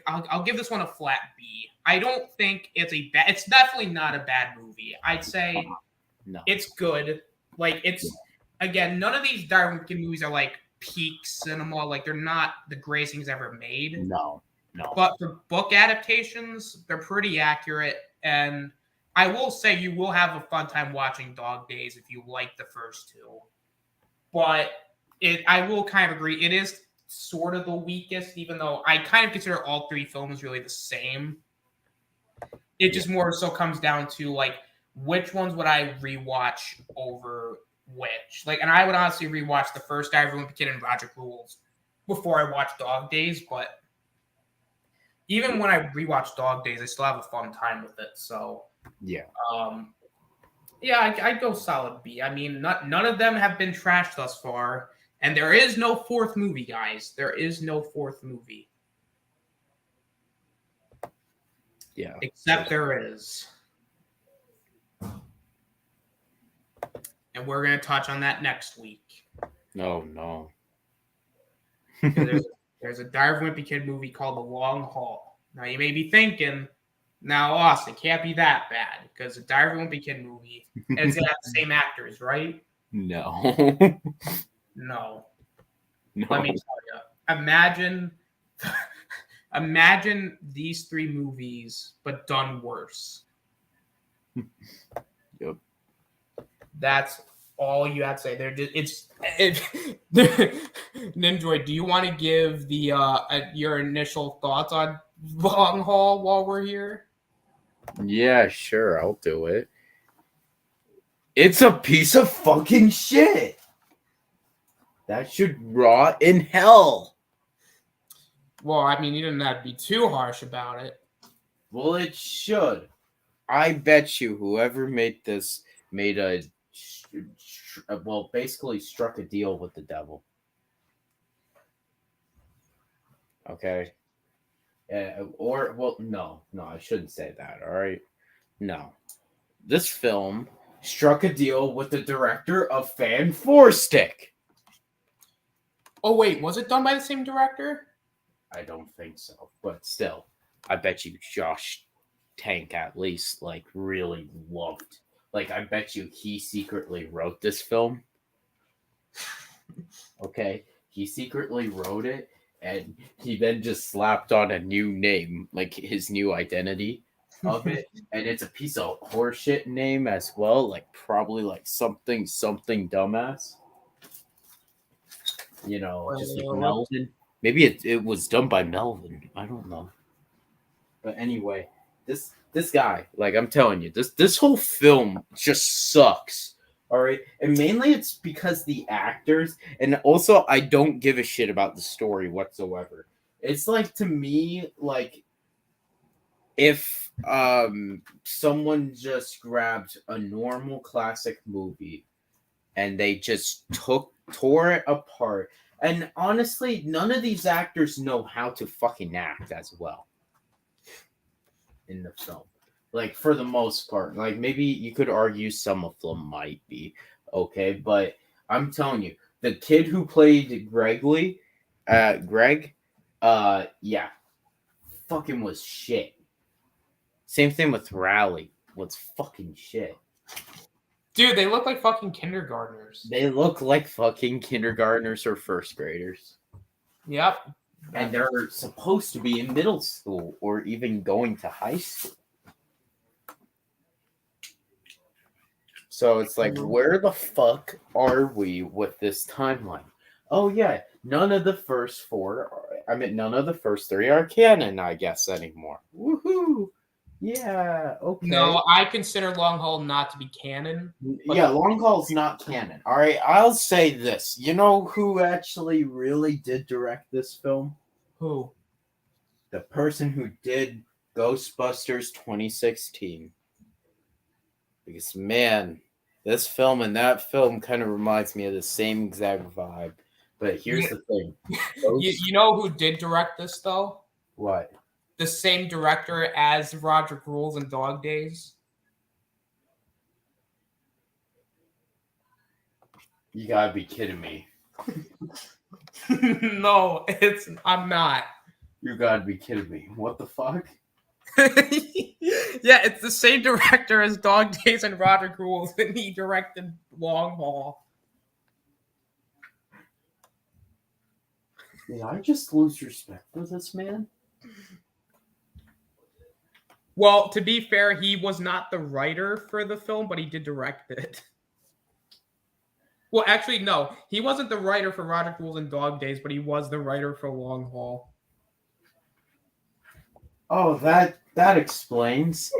this one a flat B. I don't think it's a bad. It's definitely not a bad movie. I'd say No. it's good. Like it's again, none of these Darwin Kid movies are like peak cinema. Like they're not the greatest things ever made. No. But for book adaptations, they're pretty accurate. And I will say you will have a fun time watching Dog Days if you like the first two. But I will kind of agree, it is sort of the weakest, even though I kind of consider all three films really the same. It just more so comes down to like which ones would I rewatch over which. Like, and I would honestly rewatch the first Diary of a Wimpy Kid and Roger Rules before I watch Dog Days, but even when I rewatch Dog Days, I still have a fun time with it. So Yeah. I'd go solid B. I mean, none of them have been trashed thus far, and there is no fourth movie, guys. There is no fourth movie. Yeah. Except there is. And we're going to touch on that next week. No. There's a Diary of a Wimpy Kid movie called The Long Haul. Now, you may be thinking, now, Austin, can't be that bad, because the Diary of a Wimpy Kid movie, and it's going to have the same actors, right? No. No. No. Let me tell you. Imagine these three movies, but done worse. Yep. That's all you have to say. Ninjoy, do you want to give the your initial thoughts on Long Haul while we're here? Yeah, sure, I'll do it. It's a piece of fucking shit. That should rot in hell. Well, I mean, you didn't have to be too harsh about it. Well, it should. I bet you whoever made this basically struck a deal with the devil. Okay. No, I shouldn't say that, all right? No. This film struck a deal with the director of Fan Four Stick. Oh, wait, was it done by the same director? I don't think so, but still, I bet you Josh Tank at least really loved. I bet you he secretly wrote this film. Okay, he secretly wrote it, and he then just slapped on a new name, his new identity of it, and it's a piece of horseshit name as well, probably something dumbass. Just like Melvin. Maybe it was done by Melvin. I don't know. But anyway, this guy, I'm telling you, this whole film just sucks. All right, and mainly it's because the actors, and also I don't give a shit about the story whatsoever. It's to me if someone just grabbed a normal classic movie and they just tore it apart. And honestly, none of these actors know how to fucking act as well in the film. For the most part. Maybe you could argue some of them might be. Okay, but I'm telling you, the kid who played Greg, fucking was shit. Same thing with Raleigh. Was fucking shit. Dude, they look like fucking kindergartners. They look like fucking kindergartners or first graders. Yep. and they're supposed to be in middle school or even going to high school. So it's like, where the fuck are we with this timeline? Oh yeah, none of the first three are canon, I guess, anymore. Woohoo! Yeah, okay. No, I consider Long Haul not to be canon. Yeah, Long Haul's not canon. All right, I'll say this. You know who actually really did direct this film? Who? The person who did Ghostbusters 2016. Because, man, this film and that film kind of reminds me of the same exact vibe. But here's the thing. You know who did direct this, though? What? The same director as Roger Rules and Dog Days. You gotta be kidding me. No, I'm not. You gotta be kidding me. What the fuck? Yeah, it's the same director as Dog Days and Roger Rules, and he directed Long Haul. Did I just lose respect for this man? Well, to be fair, he was not the writer for the film, but he did direct it. Well, actually, no. He wasn't the writer for Roger Rules and Dog Days, but he was the writer for Long Haul. Oh, that explains.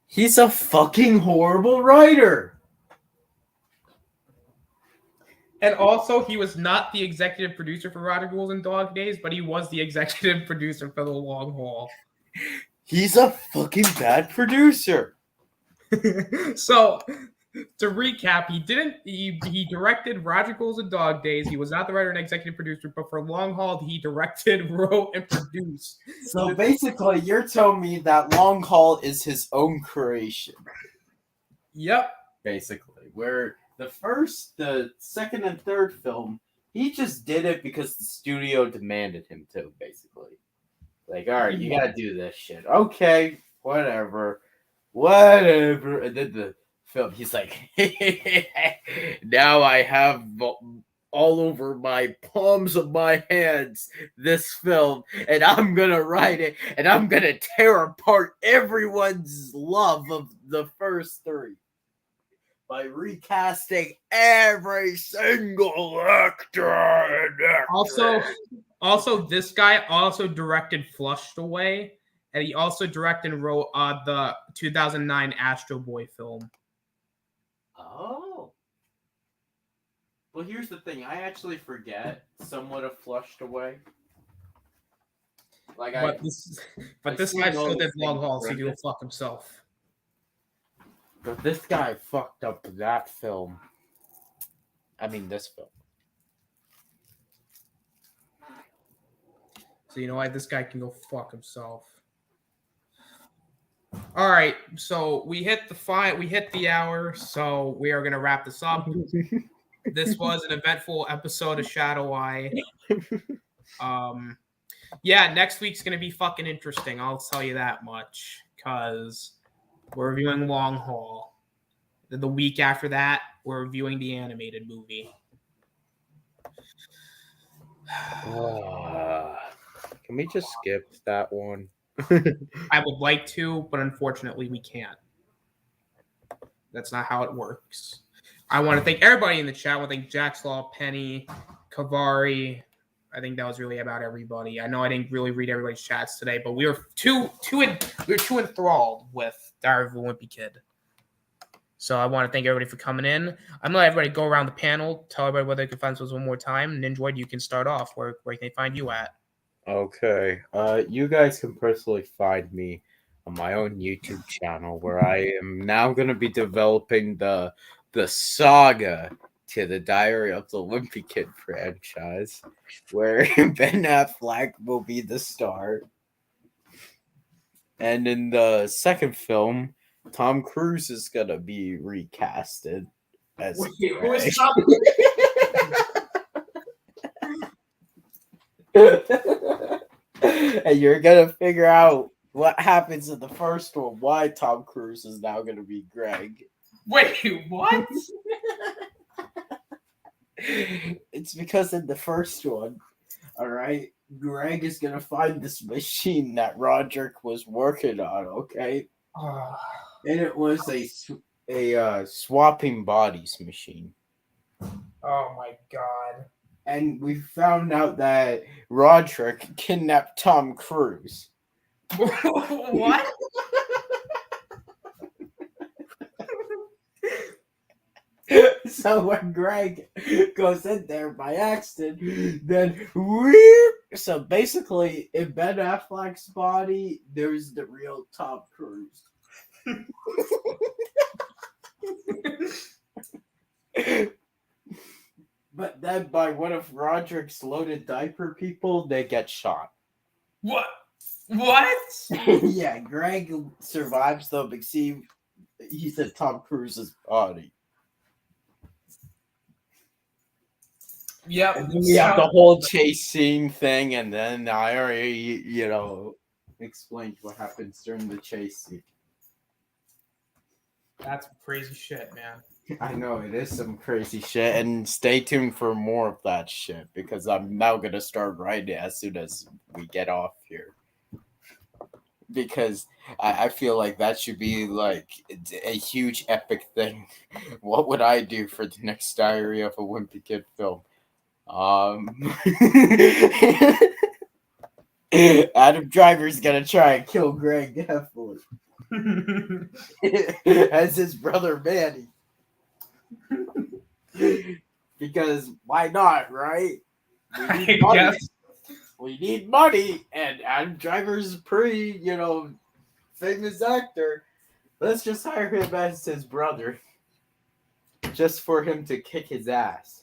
He's a fucking horrible writer. And also, he was not the executive producer for Roger Rules and Dog Days, but he was the executive producer for the Long Haul. He's a fucking bad producer. So, to recap, he directed Roger Rules and Dog Days. He was not the writer and executive producer, but for Long Haul, he directed, wrote, and produced. So basically, you're telling me that Long Haul is his own creation. Yep. Basically, where the second, and third film, he just did it because the studio demanded him to, basically. Like, all right, you gotta do this shit. Okay, whatever. And then the film, he's like, now I have all over my palms of my hands this film, and I'm gonna write it, and I'm gonna tear apart everyone's love of the first three by recasting every single actor and actress. Also, this guy also directed Flushed Away, and he also directed and wrote the 2009 Astro Boy film. Oh. Well, here's the thing. I actually forget somewhat of Flushed Away. But this guy still did Long Haul, so he can go fuck himself. But this guy fucked up that film. I mean, this film. So you know what? This guy can go fuck himself. All right, so we hit the hour, so we are gonna wrap this up. This was an eventful episode of ShadowEye. Yeah, next week's gonna be fucking interesting. I'll tell you that much, because we're reviewing Long Haul. The week after that, we're reviewing the animated movie. Can we just skip that one? I would like to, but unfortunately we can't. That's not how it works. I want to thank everybody in the chat. I want to thank Jackslaw, Penny, Kavari. I think that was really about everybody. I know I didn't really read everybody's chats today, but we were too enthralled with Diary of a Wimpy Kid. So I want to thank everybody for coming in. I'm gonna let everybody go around the panel, tell everybody where they can find us one more time. Ninjoid, you can start off. Where can they find you at? Okay. You guys can personally find me on my own YouTube channel, where I am now going to be developing the saga to the Diary of the Wimpy Kid franchise, where Ben Affleck will be the star. And in the second film, Tom Cruise is going to be recasted as Who is Tom? And you're gonna figure out what happens in the first one, why Tom Cruise is now gonna be Greg. Wait, what? It's because in the first one, All right, Greg is gonna find this machine that Roderick was working on. Okay, and it was a swapping bodies machine. Oh my god. And we found out that Roderick kidnapped Tom Cruise. What? So when Greg goes in there by accident, then weird. So basically, in Ben Affleck's body, there's the real Tom Cruise. But then by one of Roderick's loaded diaper people, they get shot. What? What? Yeah, Greg survives though, but see, he's in Tom Cruise's body. Yep. And then we have the whole chase scene thing, and then I already, explained what happens during the chase scene. That's crazy shit, man. I know, it is some crazy shit, and stay tuned for more of that shit, because I'm now going to start writing as soon as we get off here. Because I feel like that should be, like, a huge epic thing. What would I do for the next Diary of a Wimpy Kid film? Adam Driver's gonna try and kill Greg Heffler as his brother Manny. Because why not, right? We need money, and Adam Driver's a pretty, famous actor. Let's just hire him as his brother. Just for him to kick his ass.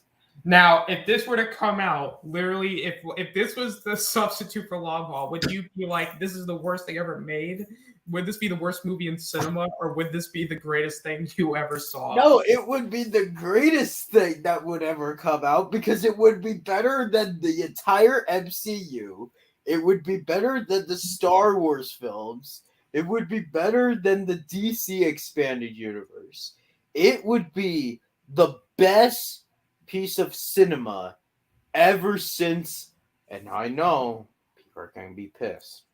Now, if this were to come out, literally, if this was the substitute for Long Haul, would you be like, this is the worst thing ever made? Would this be the worst movie in cinema, or would this be the greatest thing you ever saw? No, it would be the greatest thing that would ever come out, because it would be better than the entire MCU. It would be better than the Star Wars films. It would be better than the DC Expanded Universe. It would be the best piece of cinema ever since, and I know people are going to be pissed.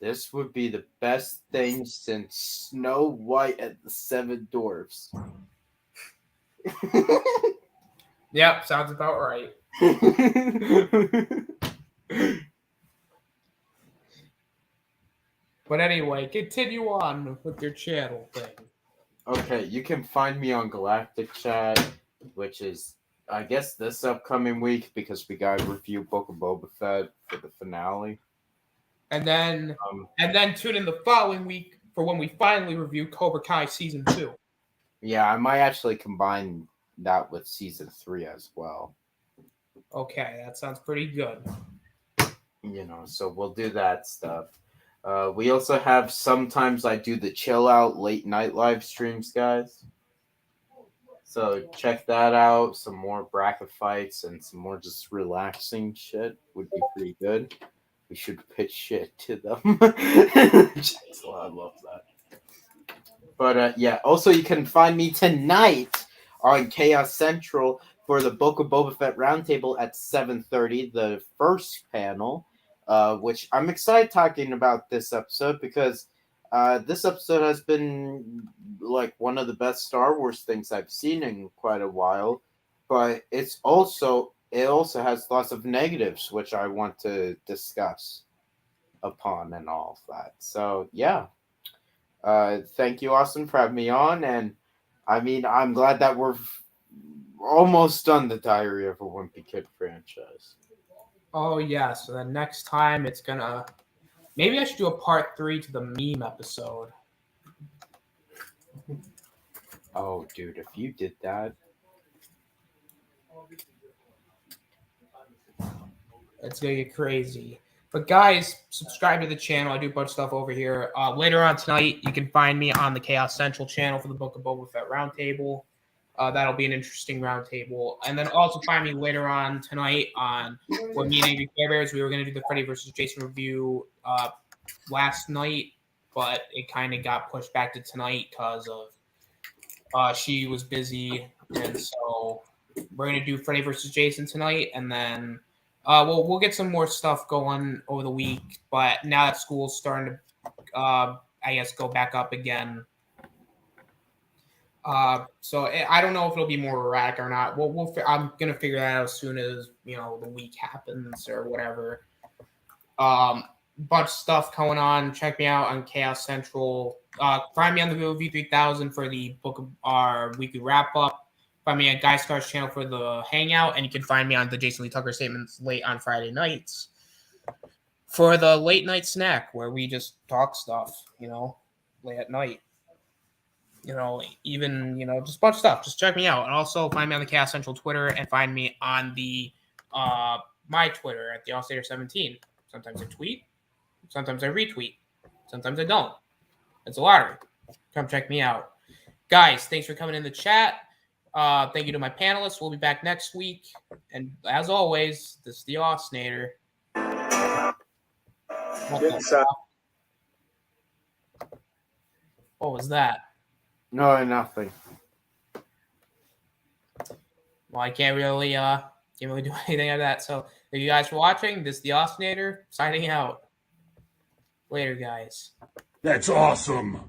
This would be the best thing since Snow White and the Seven Dwarfs. Yep, sounds about right. But anyway, continue on with your channel thing. Okay, you can find me on Galactic Chat, which is, I guess, this upcoming week, because we got to review Book of Boba Fett for the finale. And then tune in the following week for when we finally review Cobra Kai Season 2. Yeah, I might actually combine that with Season 3 as well. Okay, that sounds pretty good. So we'll do that stuff. We also have, sometimes I do the chill out late night live streams, guys. So check that out. Some more bracket fights and some more just relaxing shit would be pretty good. We should pitch shit to them. So I love that. But yeah, also you can find me tonight on Chaos Central for the Book of Boba Fett Roundtable at 7:30, the first panel, which I'm excited talking about this episode, because this episode has been like one of the best Star Wars things I've seen in quite a while, but it also has lots of negatives, which I want to discuss upon and all of that. So yeah, thank you, Austin, for having me on, and I mean, I'm glad that we're almost done the Diary of a Wimpy Kid franchise. Oh yeah, so then next time it's gonna, maybe I should do a part 3 to the meme episode. Oh, dude, if you did that. It's gonna get crazy. But guys, subscribe to the channel. I do a bunch of stuff over here. Later on tonight, you can find me on the Chaos Central channel for the Book of Boba Fett Roundtable. That'll be an interesting roundtable. And then also find me later on tonight on what me and Angry Care Bears. We were going to do the Freddy vs. Jason review last night, but it kind of got pushed back to tonight because of she was busy. And so we're going to do Freddy vs. Jason tonight, and then Well, we'll get some more stuff going over the week, but now that school's starting to, I guess, go back up again. So I don't know if it'll be more erratic or not. I'm gonna figure that out as soon as the week happens or whatever. Bunch of stuff going on. Check me out on Chaos Central. Find me on the movie 3000 for the book of our weekly wrap up. Find me on Guy Scar's channel for the hangout, and you can find me on the Jason Lee Tucker statements late on Friday nights for the late night snack where we just talk stuff, late at night. Even just a bunch of stuff. Just check me out, and also find me on the Chaos Central Twitter, and find me on the my Twitter at the Allstater17. Sometimes I tweet, sometimes I retweet, sometimes I don't. It's a lottery. Come check me out, guys. Thanks for coming in the chat. Thank you to my panelists. We'll be back next week, and as always, this is the Osnator. What was that? No, nothing. Well, I can't really do anything of that. So thank you guys for watching. This is the Osnator signing out. Later, guys. That's awesome.